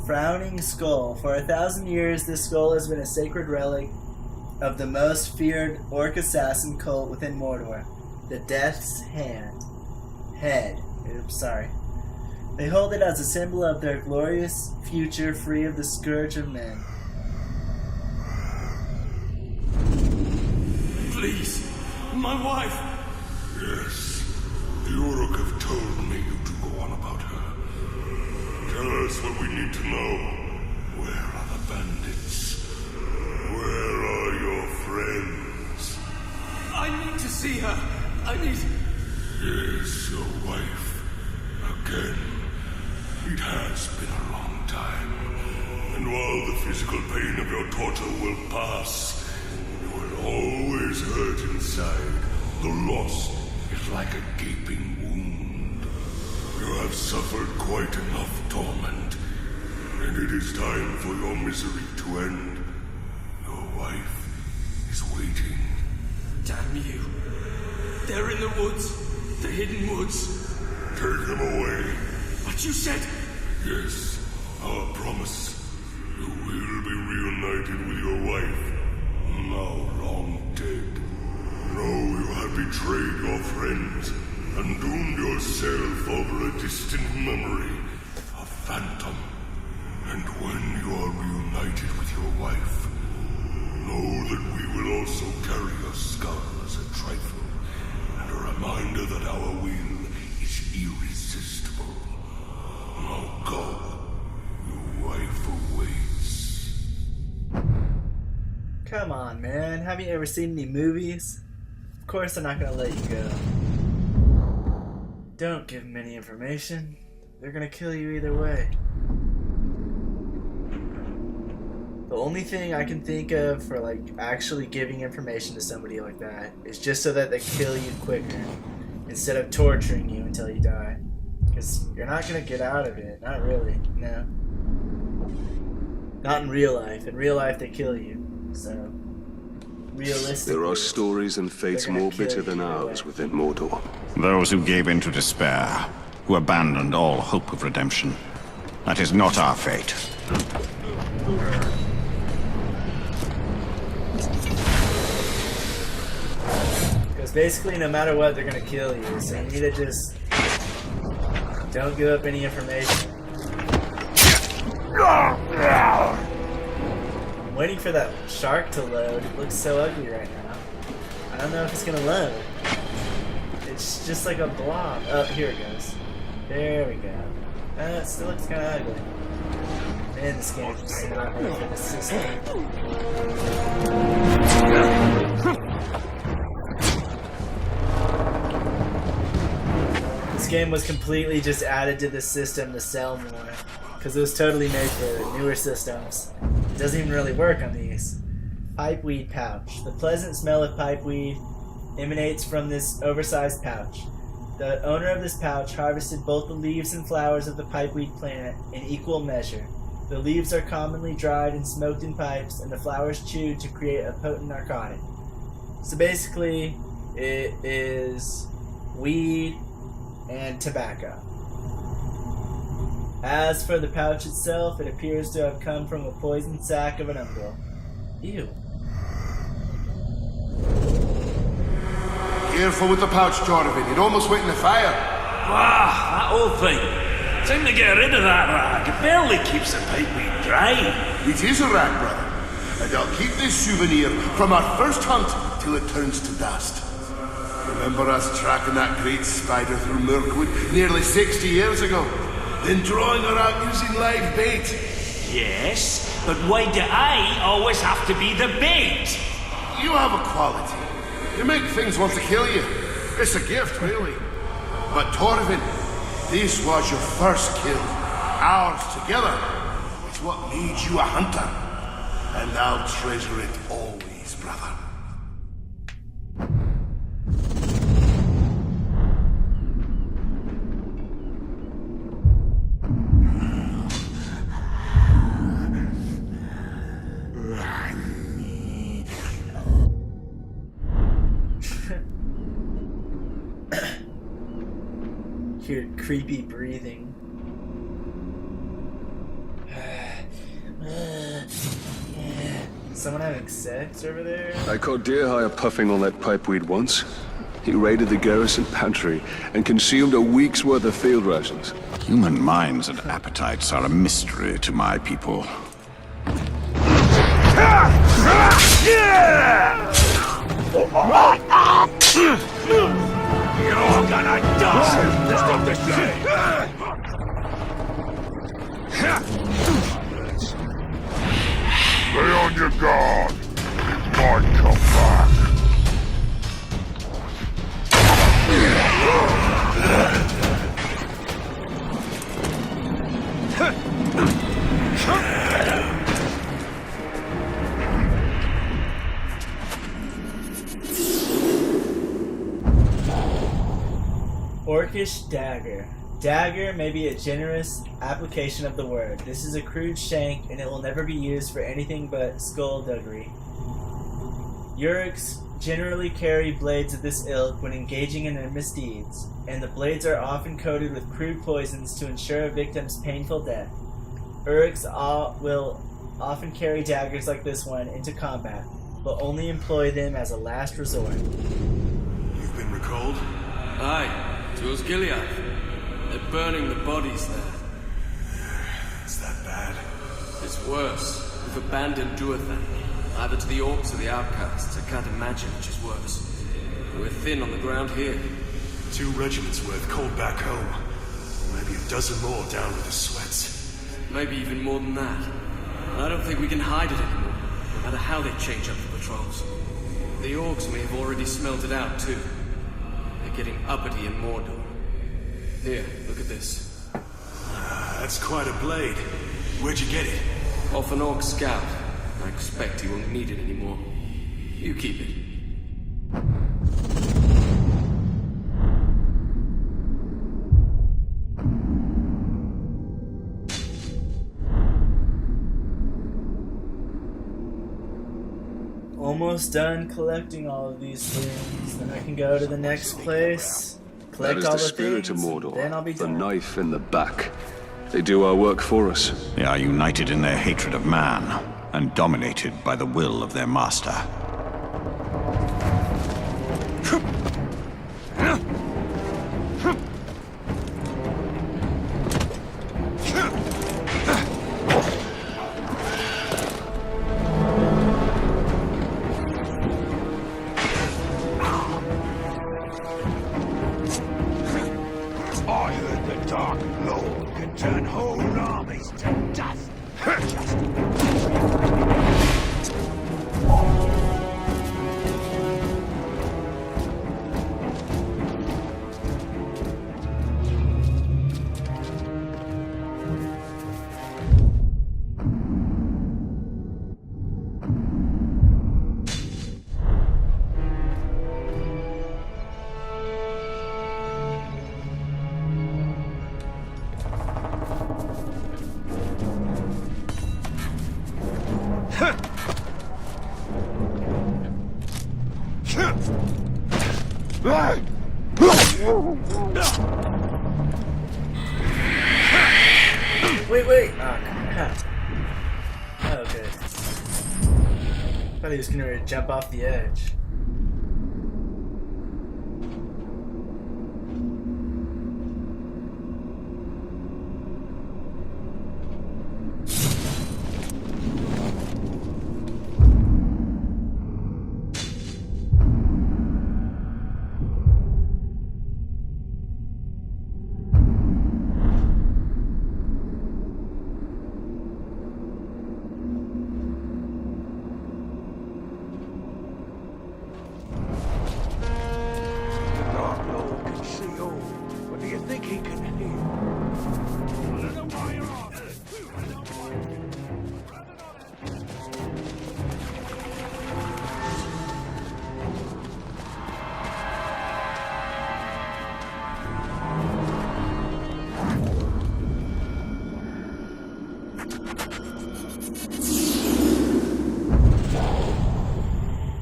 [SPEAKER 2] Frowning Skull. For 1,000 years, this skull has been a sacred relic of the most feared orc assassin cult within Mordor, the Death's Head. Oops, sorry. They hold it as a symbol of their glorious future free of the scourge of men.
[SPEAKER 4] Please, my wife.
[SPEAKER 10] Yes, the Uruk have told me you to go on about her. Tell us what we need to know. Where are the bandits? Where are your friends?
[SPEAKER 8] I need to see her. I need...
[SPEAKER 10] Yes, your wife. Again. It has been a long time. And while the physical pain of your torture will pass, you will always hurt inside. The loss is like a gaping wound. You have suffered quite enough torment, and it is time for your misery to end. Your wife is waiting.
[SPEAKER 8] Damn you. They're in the woods. The hidden woods.
[SPEAKER 10] Take them away.
[SPEAKER 8] But you said...
[SPEAKER 10] Yes, our promise. You will be reunited with your wife, now long dead. Know you have betrayed your friends and doomed yourself over a distant memory, a phantom. And when you are reunited with your wife, know that we will also carry your skull as a trifle, and a reminder that our will is irresistible. Now go. Your wife awaits.
[SPEAKER 2] Come on, man. Have you ever seen any movies? Of course I'm not gonna let you go. Don't give them any information. They're gonna kill you either way. The only thing I can think of for like actually giving information to somebody like that is just so that they kill you quicker instead of torturing you until you die. Because you're not gonna get out of it. Not really. No. Not in real life. In real life they kill you. So realistically.
[SPEAKER 7] There are stories and fates more bitter than ours within Mordor.
[SPEAKER 5] Those who gave in to despair, who abandoned all hope of redemption. That is not our fate.
[SPEAKER 2] Because basically, no matter what, they're gonna kill you. So you need to just don't give up any information. I'm waiting for that shark to load. It looks so ugly right now. I don't know if it's gonna load. It's just like a blob. Oh, here it goes. There we go. It still looks kind of ugly. Man, this game is not good for the system. This game was completely just added to the system to sell more. Because it was totally made for newer systems. It doesn't even really work on these. Pipeweed pouch. The pleasant smell of pipeweed emanates from this oversized pouch. The owner of this pouch harvested both the leaves and flowers of the pipeweed plant in equal measure. The leaves are commonly dried and smoked in pipes, and the flowers chewed to create a potent narcotic. So basically, it is weed and tobacco. As for the pouch itself, it appears to have come from a poisoned sac of an uncle. Ew.
[SPEAKER 10] Careful with the pouch, Jorvin. It almost went in the fire.
[SPEAKER 9] Ah, that old thing. Time to get rid of that rag. It barely keeps the pipeweed dry.
[SPEAKER 10] It is a rag, brother. And I'll keep this souvenir from our first hunt till it turns to dust. Remember us tracking that great spider through Mirkwood nearly 60 years ago? Then drawing her out using live bait.
[SPEAKER 9] Yes, but why do I always have to be the bait?
[SPEAKER 10] You have a quality. You make things want to kill you. It's a gift, really. But Torvin, this was your first kill. Ours together. It's what made you a hunter. And I'll treasure it always, brother.
[SPEAKER 2] Hear creepy breathing. Someone having sex over there?
[SPEAKER 7] I caught Deerhire puffing on that pipeweed once. He raided the garrison pantry and consumed a week's worth of field rations.
[SPEAKER 5] Human minds and appetites are a mystery to my people.
[SPEAKER 4] You're gonna die! Stop this shit!
[SPEAKER 10] Stay on your guard. It might come back.
[SPEAKER 2] Orcish dagger. Dagger may be a generous application of the word. This is a crude shank, and it will never be used for anything but skullduggery. Orcs generally carry blades of this ilk when engaging in their misdeeds, and the blades are often coated with crude poisons to ensure a victim's painful death. Orcs will often carry daggers like this one into combat, but only employ them as a last resort.
[SPEAKER 10] You've been recalled?
[SPEAKER 8] Aye, to Osgiliath. They're burning the bodies there.
[SPEAKER 10] Is that bad?
[SPEAKER 8] It's worse. We've abandoned Duathan, either to the orcs or the outcasts. I can't imagine which is worse. We're thin on the ground here.
[SPEAKER 10] 2 regiments worth called back home. Maybe a dozen more down with the sweats.
[SPEAKER 8] Maybe even more than that. I don't think we can hide it anymore, no matter how they change up the patrols. The orcs may have already smelled it out, too. They're getting uppity in Mordor. Here, look at this.
[SPEAKER 10] That's quite a blade. Where'd you get it?
[SPEAKER 8] Off an orc scout. I expect he won't need it anymore. You keep it.
[SPEAKER 2] almost done collecting all of these things. Then I can go to the next place, collect
[SPEAKER 7] That is
[SPEAKER 2] all
[SPEAKER 7] the
[SPEAKER 2] the
[SPEAKER 7] spirit of
[SPEAKER 2] things,
[SPEAKER 7] Mordor.
[SPEAKER 2] then I'll be
[SPEAKER 7] The
[SPEAKER 2] done.
[SPEAKER 7] knife in the back. They do our work for us.
[SPEAKER 5] They are united in their hatred of man and dominated by the will of their master.
[SPEAKER 4] I heard the Dark Lord can turn whole armies to dust.
[SPEAKER 2] Wait! Ah, crap. Oh, okay. Thought he was gonna jump off the edge.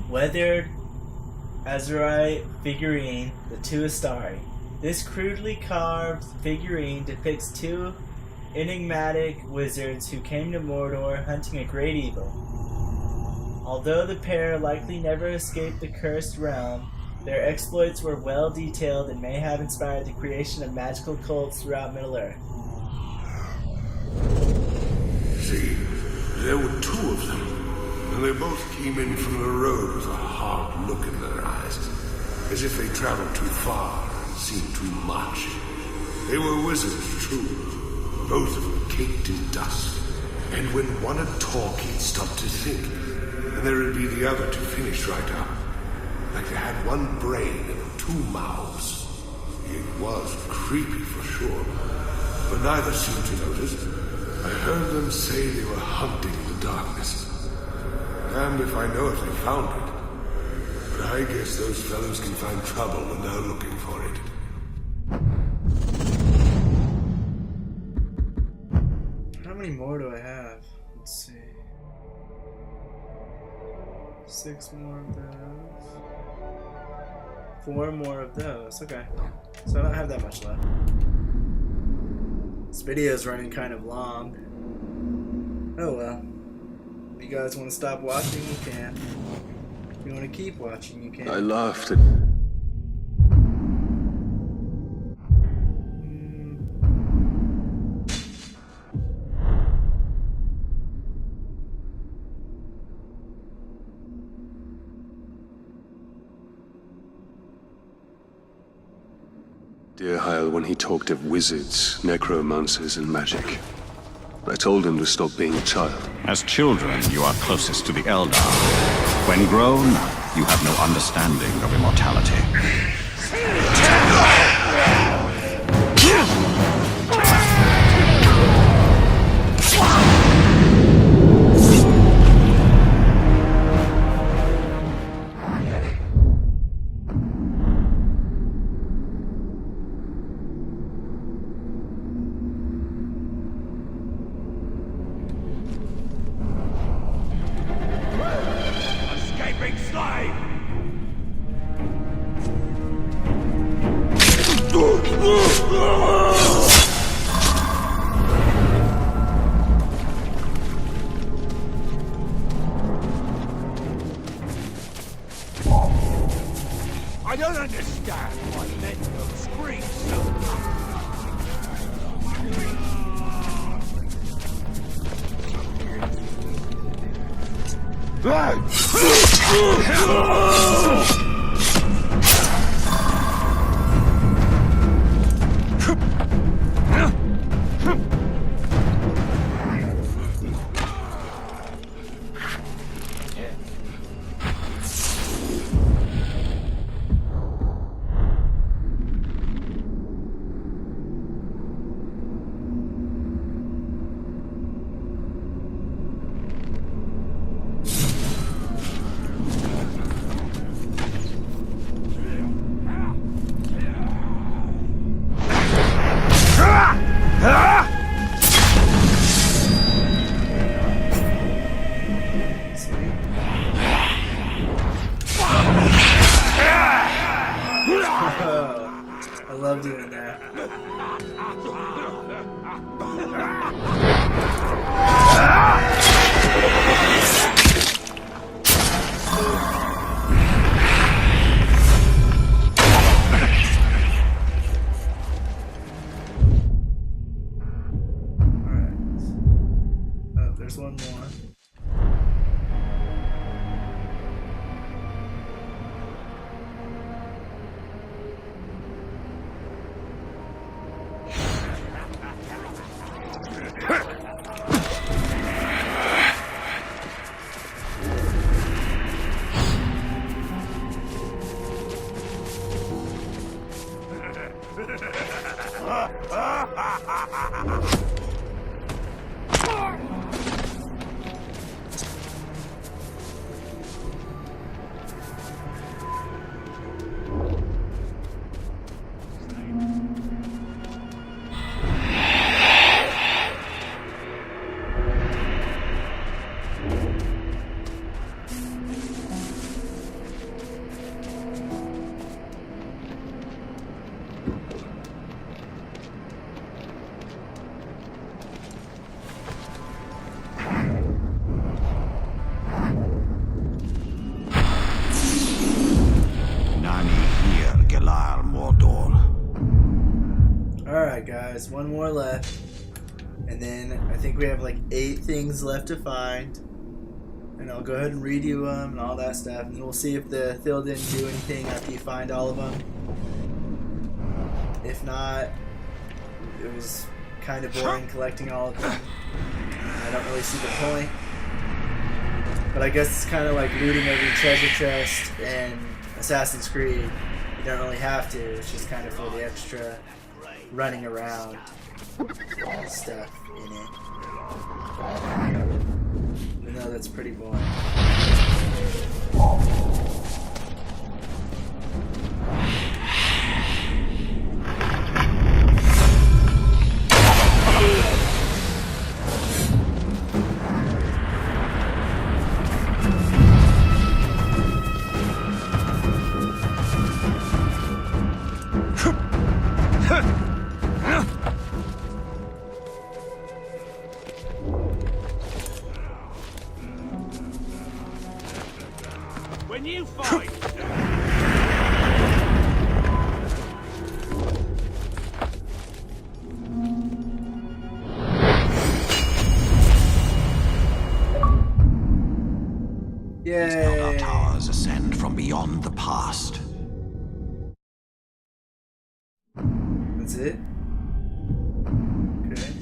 [SPEAKER 2] Weathered Azurite figurine, the two Astari. This crudely carved figurine depicts two enigmatic wizards who came to Mordor hunting a great evil. Although the pair likely never escaped the cursed realm, their exploits were well detailed and may have inspired the creation of magical cults throughout Middle-earth.
[SPEAKER 10] See, there were two of them. And they both came in from the road with a hard look in their eyes, as if they traveled too far and seen too much. They were wizards, true, both of them caked in dust. And when one would talk, he'd stop to think, and there would be the other to finish right up. Like they had one brain and two mouths. It was creepy for sure, but neither seemed to notice. I heard them say they were hunting the darkness. And if I know if they found it. But I guess those fellows can find trouble when they're looking for it.
[SPEAKER 2] How many more do I have? Let's see. 6 more of those. 4 more of those. Okay. So I don't have that much left. This video is running kind of long. Oh well. If you guys want to stop watching, you can. If you want to keep watching, you can.
[SPEAKER 7] I laughed at... Dear Hyle when he talked of wizards, necromancers, and magic. I told him to stop being a child.
[SPEAKER 5] As children, you are closest to the Eldar. When grown, you have no understanding of immortality.
[SPEAKER 4] Escaping I don't understand why Lendo screams so
[SPEAKER 2] I love doing that. Alright. Oh, there's one more. Alright guys, one more left. And then I think we have like 8 things left to find. And I'll go ahead and redo them and all that stuff. And we'll see if the ithildin do anything after you find all of them. If not, it was kind of boring collecting all of them. I don't really see the point. But I guess it's kind of like looting every treasure chest in Assassin's Creed. You don't really have to, it's just kind of for the extra running around stuff in it. Even though that's pretty boring.
[SPEAKER 4] when you fight.
[SPEAKER 5] Yay! Our towers ascend from beyond the past.
[SPEAKER 2] That's it? Okay.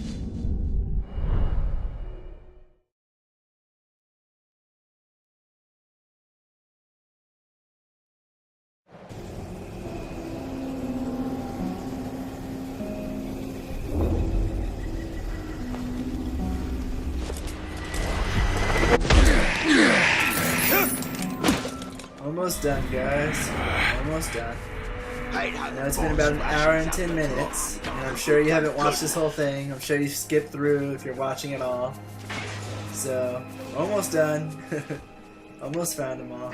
[SPEAKER 2] Almost done, guys. Almost done. Now it's been about an hour and 10 minutes, and I'm sure you haven't watched this whole thing. I'm sure you skipped through if you're watching it all. So, almost done. Almost found them all.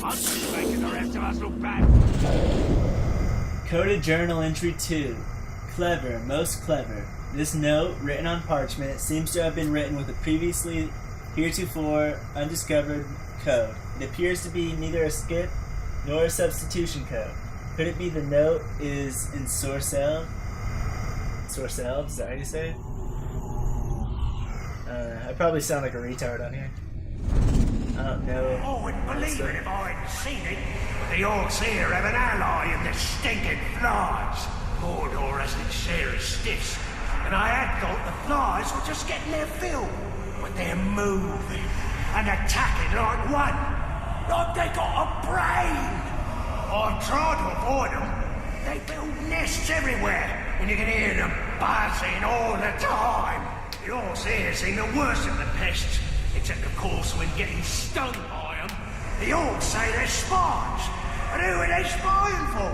[SPEAKER 9] I'm just making the rest of us look bad.
[SPEAKER 2] Coded Journal Entry 2. Clever, most clever. This note, written on parchment, seems to have been written with a previously heretofore undiscovered code. It appears to be neither a skip nor a substitution code. Could it be the note is in Sorcel? Sorcel? Is that how you say it? I probably sound like a retard on here. I don't know.
[SPEAKER 4] I wouldn't believe it if I hadn't seen it. But the orcs here have an ally in the stinking flies. Mordor has its share of stiffs. And I had thought the flies were just getting their fill. But they're moving and attacking like one. Like they got a brain. I've tried to avoid them. They build nests everywhere. And you can hear them buzzing all the time. The orcs here seem the worst of the pests. Except, of course, when getting stung by them. The orcs say they're spies. But who are they spying for?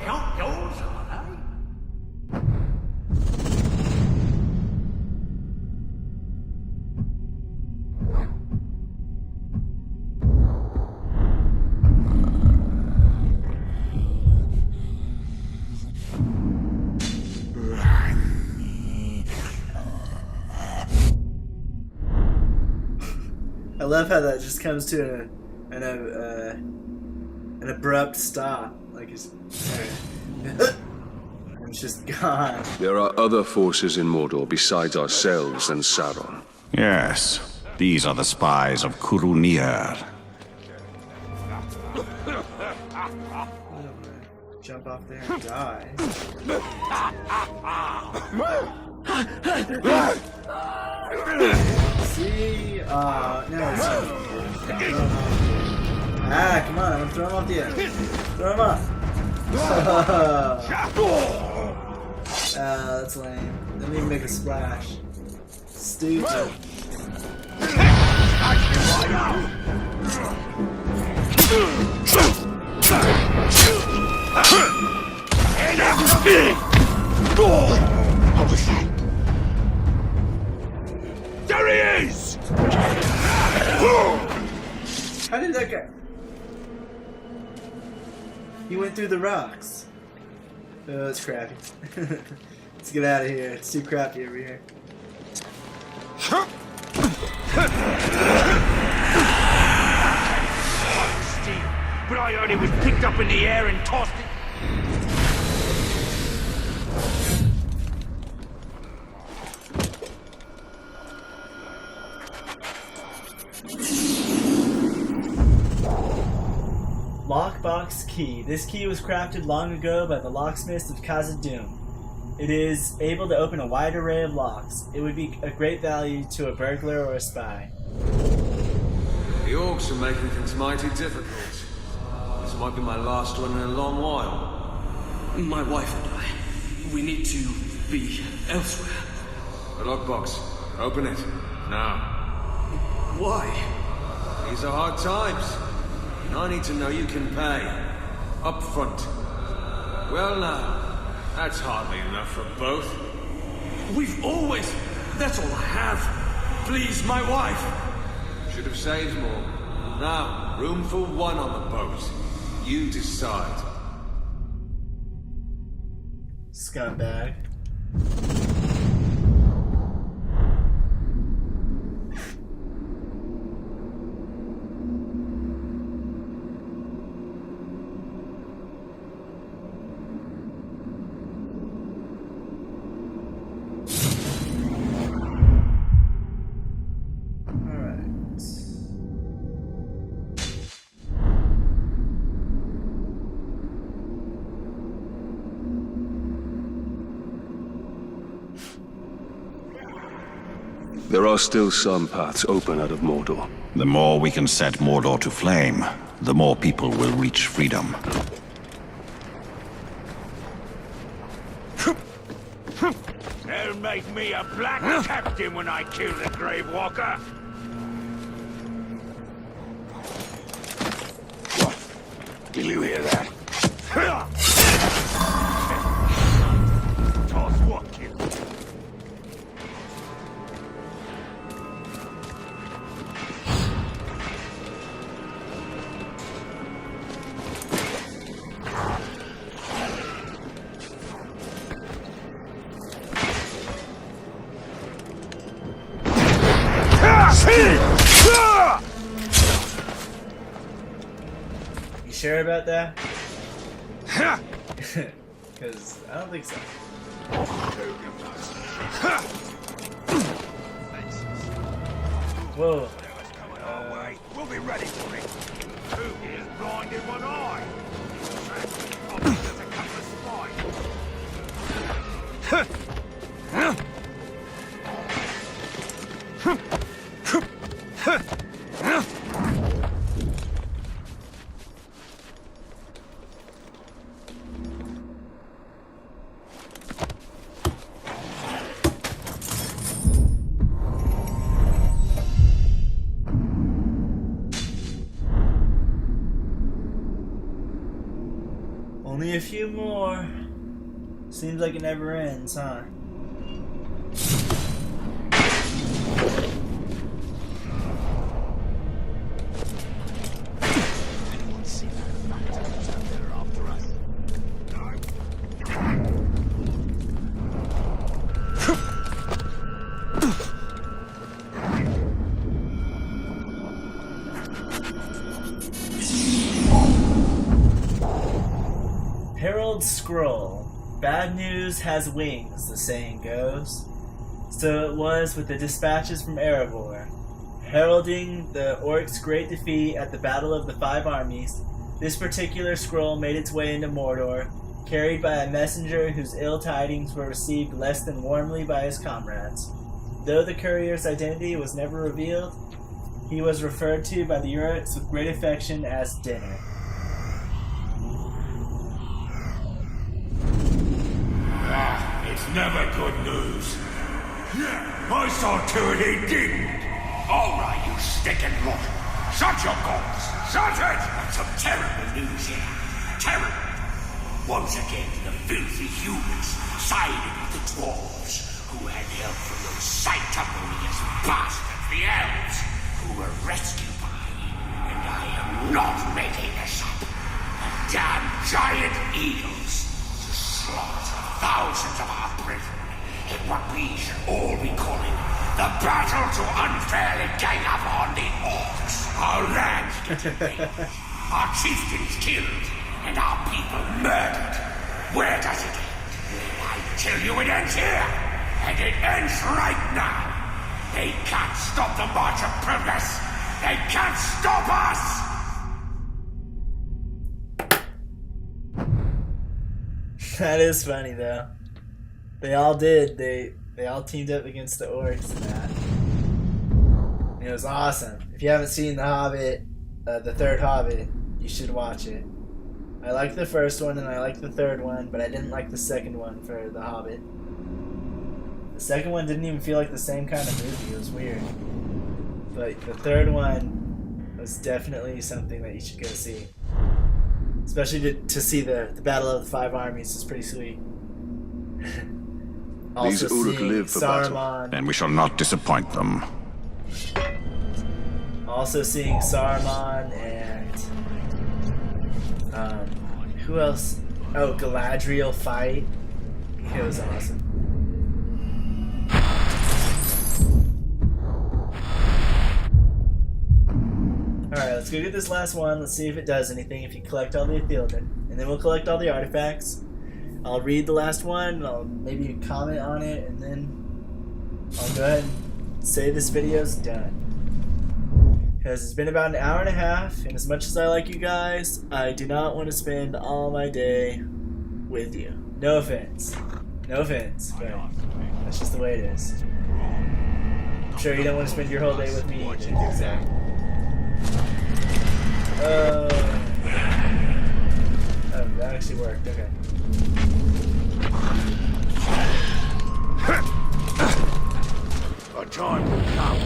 [SPEAKER 4] They aren't yours, are they?
[SPEAKER 2] I love how that just comes to an abrupt stop. Like it's just gone.
[SPEAKER 7] There are other forces in Mordor besides ourselves and Sauron.
[SPEAKER 5] Yes, these are the spies of Kurunir.
[SPEAKER 2] Jump off there and die. See? No. Come on, I'm gonna throw him off the edge. Throw him off. That's lame. Didn't even make a splash. Stupid.
[SPEAKER 4] There he is!
[SPEAKER 2] How did that go? He went through the rocks. Oh, that's crappy. Let's get out of here. It's too crappy over here.
[SPEAKER 9] But I heard it was picked up in the air and tossed it.
[SPEAKER 2] Lockbox key. This key was crafted long ago by the locksmiths of Khazad-dûm. It is able to open a wide array of locks. It would be a great value to a burglar or a spy.
[SPEAKER 8] The orcs are making things mighty difficult. This might be my last one in a long while.
[SPEAKER 15] My wife and I, we need to be elsewhere.
[SPEAKER 8] The lockbox. Open it. Now.
[SPEAKER 15] Why?
[SPEAKER 8] These are hard times. And I need to know you can pay. Up front. Well now, that's hardly enough for both.
[SPEAKER 15] We've always... That's all I have. Please, my wife.
[SPEAKER 8] Should have saved more. Now, room for one on the boat. You decide.
[SPEAKER 2] Scumbag.
[SPEAKER 7] There are still some paths open out of Mordor.
[SPEAKER 5] The more we can set Mordor to flame, the more people will reach freedom.
[SPEAKER 9] They'll make me a black captain when I kill the Grave Walker.
[SPEAKER 4] Did you hear that?
[SPEAKER 9] Toss what kill.
[SPEAKER 2] sure about that? Because I don't think so. Whoa.
[SPEAKER 4] We'll be ready for it. Who is blind in one eye? There's a couple of
[SPEAKER 2] Only a few more. Seems like it never ends, huh? Scroll. Bad news has wings, the saying goes. So it was with the dispatches from Erebor. Heralding the orcs' great defeat at the Battle of the Five Armies, this particular scroll made its way into Mordor, carried by a messenger whose ill tidings were received less than warmly by his comrades. Though the courier's identity was never revealed, he was referred to by the orcs with great affection as Dinner.
[SPEAKER 4] It's never good news. I saw to it he didn't. All right, you stinking lot. Shut your goals. Shut it! That's some terrible news here. Terrible. Once again, the filthy humans sided with the dwarves, who had help from those sanctimonious bastards, the elves, who were rescued by me. And I am not making this up. The damn giant eagles to slaughter thousands of our brethren in what we should all be calling the battle to unfairly gang up on the orcs. Our lands get invaded, our chieftains killed, and our people murdered. Where does it end? I tell you it ends here, and it ends right now. They can't stop the march of progress. They can't stop us!
[SPEAKER 2] That is funny though. They all did. They all teamed up against the orcs and that. And it was awesome. If you haven't seen The Hobbit, the third Hobbit, you should watch it. I liked the first one and I liked the third one, but I didn't like the second one for The Hobbit. The second one didn't even feel like the same kind of movie. It was weird. But the third one was definitely something that you should go see. Especially to see the Battle of the Five Armies is pretty sweet. Also
[SPEAKER 5] These Uruk
[SPEAKER 2] seeing
[SPEAKER 5] live for
[SPEAKER 2] Saruman,
[SPEAKER 5] battle, and we shall not disappoint them.
[SPEAKER 2] Also seeing Saruman and who else? Oh, Galadriel fight. It was awesome. Alright, let's go get this last one. Let's see if it does anything, if you collect all the ithildin. And then we'll collect all the artifacts. I'll read the last one, and I'll maybe comment on it, and then I'll go ahead and say this video's done. Because it's been about an hour and a half, and as much as I like you guys, I do not want to spend all my day with you. No offense. No offense, but that's just the way it is. I'm sure you don't want to spend your whole day with me either. Exactly. Oh, that actually worked. Okay.
[SPEAKER 4] A time will come.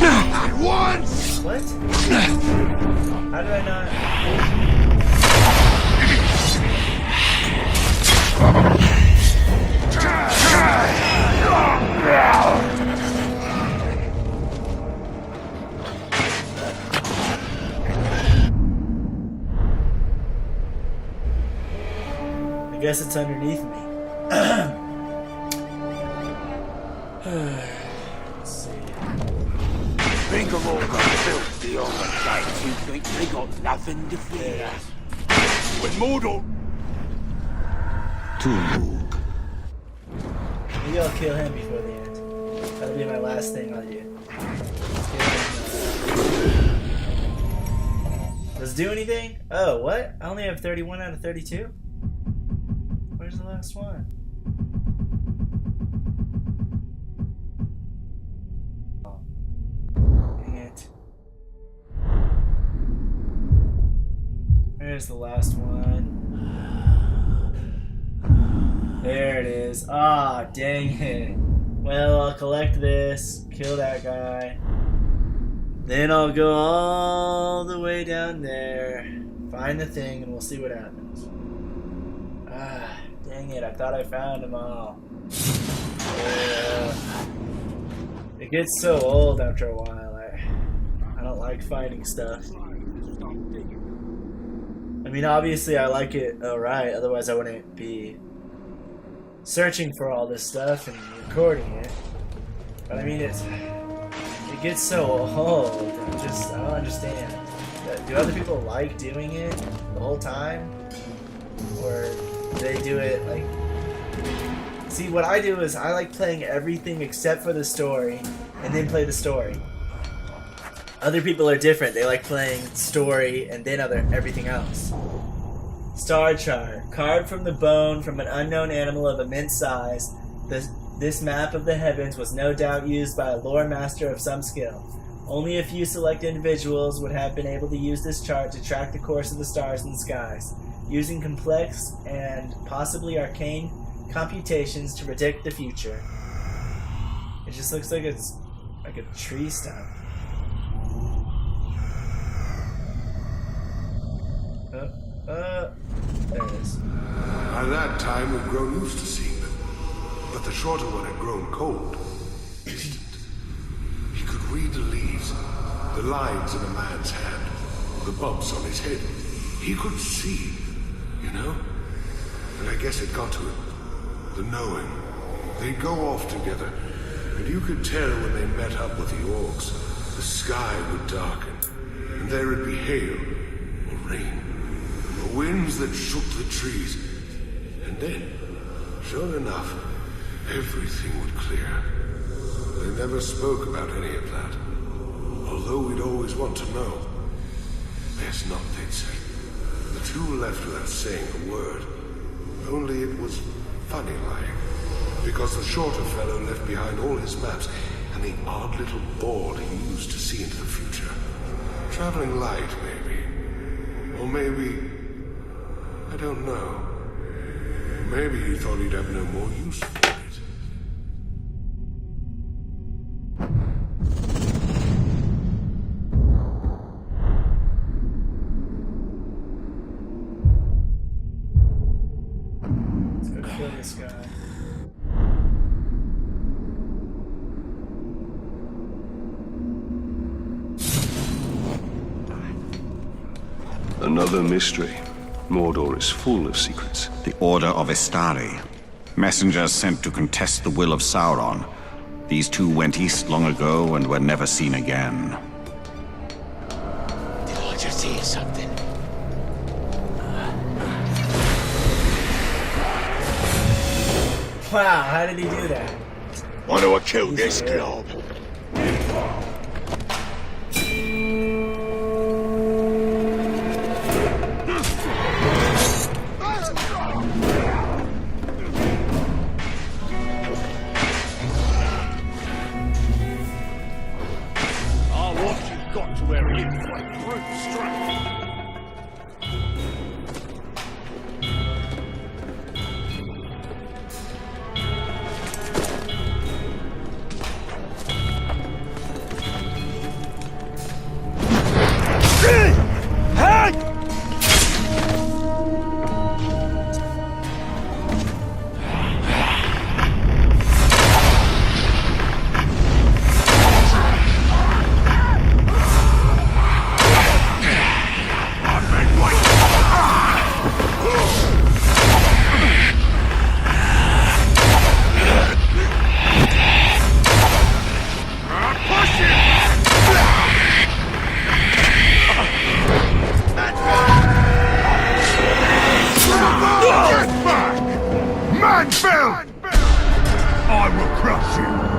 [SPEAKER 4] At once!
[SPEAKER 2] What? How did I not? I guess it's underneath me. Let's see.
[SPEAKER 4] Think of all the filthy on the gates who think they got nothing to fear. When Mordor...
[SPEAKER 2] Maybe I'll kill him before the end. That'll be my last thing I'll do. Does it do anything? Oh, what? I only have 31 out of 32? Where's the last one? Oh. Dang it. Where's the last one? There it is. Ah, dang it. Well, I'll collect this, kill that guy. Then I'll go all the way down there, find the thing, and we'll see what happens. Ah, dang it. I thought I found them all. It gets so old after a while. I don't like finding stuff. I mean, obviously I like it alright, otherwise I wouldn't be searching for all this stuff and recording it. But I mean, it gets so old. I don't understand. Do other people like doing it the whole time? Or do they do it like... See, what I do is I like playing everything except for the story and then play the story. Other people are different. They like playing story and then everything else. Star chart. Carved from the bone from an unknown animal of immense size, this map of the heavens was no doubt used by a lore master of some skill. Only a few select individuals would have been able to use this chart to track the course of the stars in the skies, using complex and possibly arcane computations to predict the future. It just looks like it's like a tree stump. There it is.
[SPEAKER 10] By that time, we'd grown used to seeing them, but the shorter one had grown cold, distant. He could read the leaves, the lines in a man's hand, the bumps on his head. He could see, you know? And I guess it got to him. The knowing. They'd go off together, and you could tell when they met up with the orcs. The sky would darken, and there would be hail or rain. Winds that shook the trees. And then, sure enough, everything would clear. They never spoke about any of that. Although we'd always want to know. There's not, they'd say. The two left without saying a word. Only it was funny like. Because the shorter fellow left behind all his maps and the odd little board he used to see into the future. Traveling light, maybe. Or maybe... I don't know. Maybe he thought he'd have no more use for it.
[SPEAKER 2] Let's go kill this guy.
[SPEAKER 7] Another mystery. Mordor is full of secrets.
[SPEAKER 5] The Order of Istari. Messengers sent to contest the will of Sauron. These two went east long ago and were never seen again.
[SPEAKER 6] Did I just hear something?
[SPEAKER 2] Wow, how did he do that?
[SPEAKER 6] Why do I kill this glob? Got to where he is, like brute strength.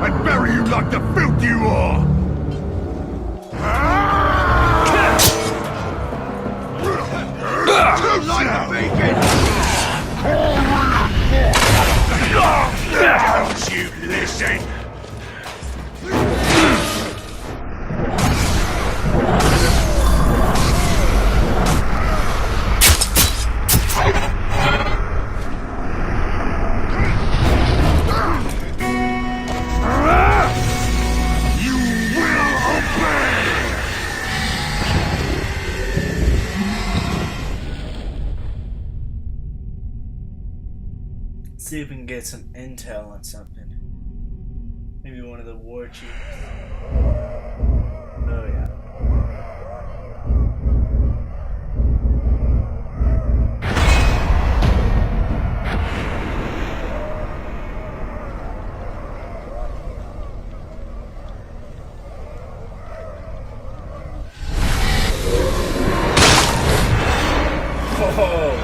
[SPEAKER 4] and bury you like the filth you are! Like bacon! Don't you listen!
[SPEAKER 2] See if we can get some intel on something. Maybe one of the war chiefs. Oh yeah. Oh.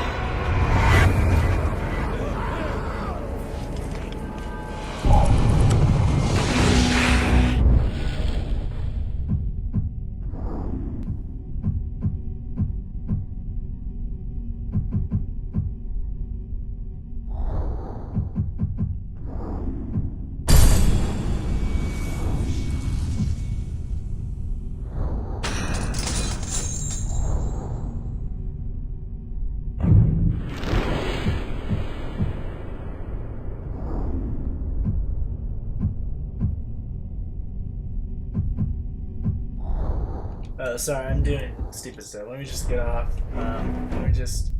[SPEAKER 2] Sorry, I'm doing stupid stuff. Let me just get off. Let me just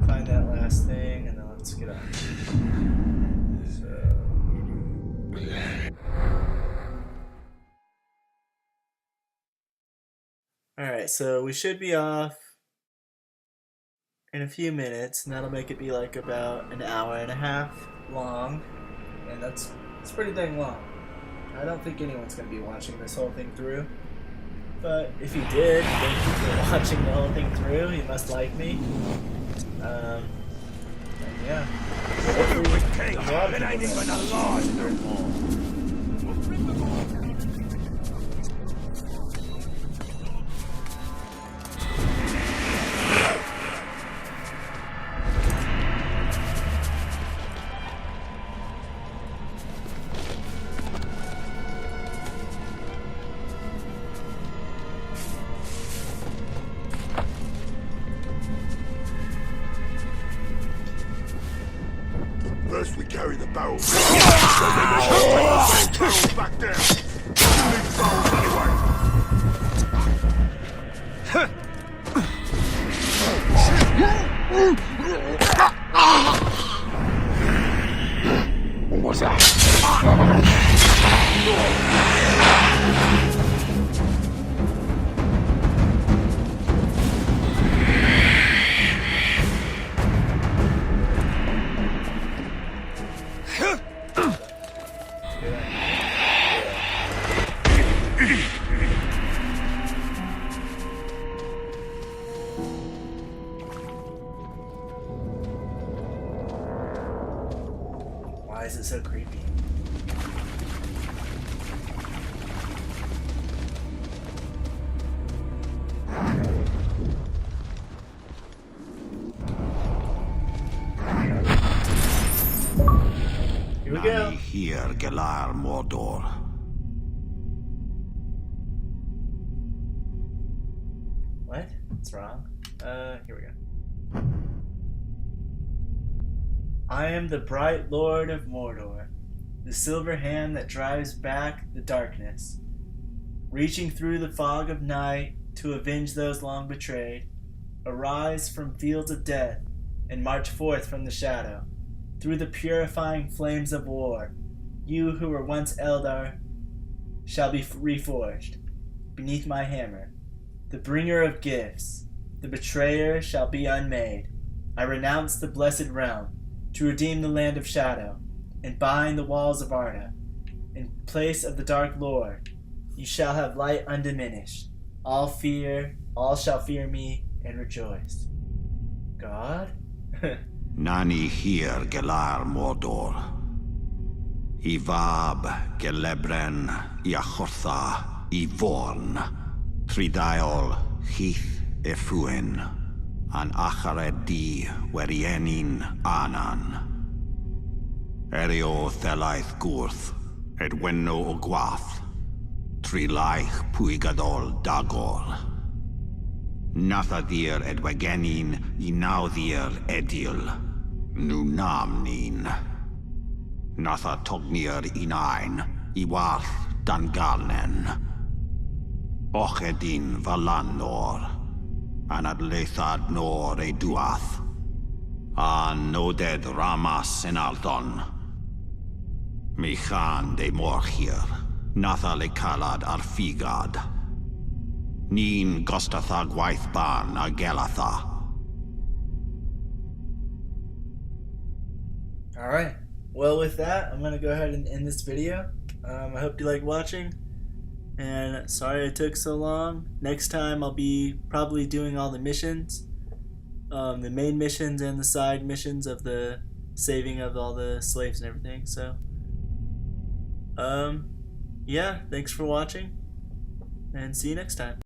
[SPEAKER 2] find that last thing, and then let's get off. Alright, so we should be off in a few minutes, and that'll make it be like about an hour and a half long, and that's pretty dang long. I don't think anyone's going to be watching this whole thing through. But if you did, thank you for watching the whole thing through. You must like me. And yeah.
[SPEAKER 4] It ain't even alive no more. First we carry the barrel. Back there. Leave barrels anyway. What was that?
[SPEAKER 2] Why is it so creepy? Here we go.
[SPEAKER 5] Here, Gelar Mordor.
[SPEAKER 2] What? What's wrong? Here we go. I am the bright Lord of Mordor, the silver hand that drives back the darkness, reaching through the fog of night to avenge those long betrayed. Arise from fields of death and march forth from the shadow, through the purifying flames of war. You who were once Eldar shall be reforged beneath my hammer. The bringer of gifts, the betrayer shall be unmade. I renounce the blessed realm to redeem the land of shadow and bind the walls of Arda. In place of the dark lord, you shall have light undiminished. All shall fear me and rejoice. God?
[SPEAKER 5] Nani here, Gelar Mordor. I fab gelebren I achortha I vorn. Tridaol Heath Efuen. An achared di werienin anan. Erio thelaeth gwrth. Edwenno o gwath. Trilaich pwygadol dagol. Nathadir edwegenin I nawdir edil. Nunamnin. Natha tognir inain I warth dangalnen. Ochedin valanor. Anadleithad nor e duath. A noded ramas en alton. Mechan de morchir. Natha le calad ar figad. Nin gostatha gwaith ban a gelatha.
[SPEAKER 2] Alright, well with that, I'm going to go ahead and end this video. I hope you like watching, and sorry it took so long. Next time I'll be probably doing all the missions, the main missions and the side missions of the saving of all the slaves and everything. So, yeah, thanks for watching, and see you next time.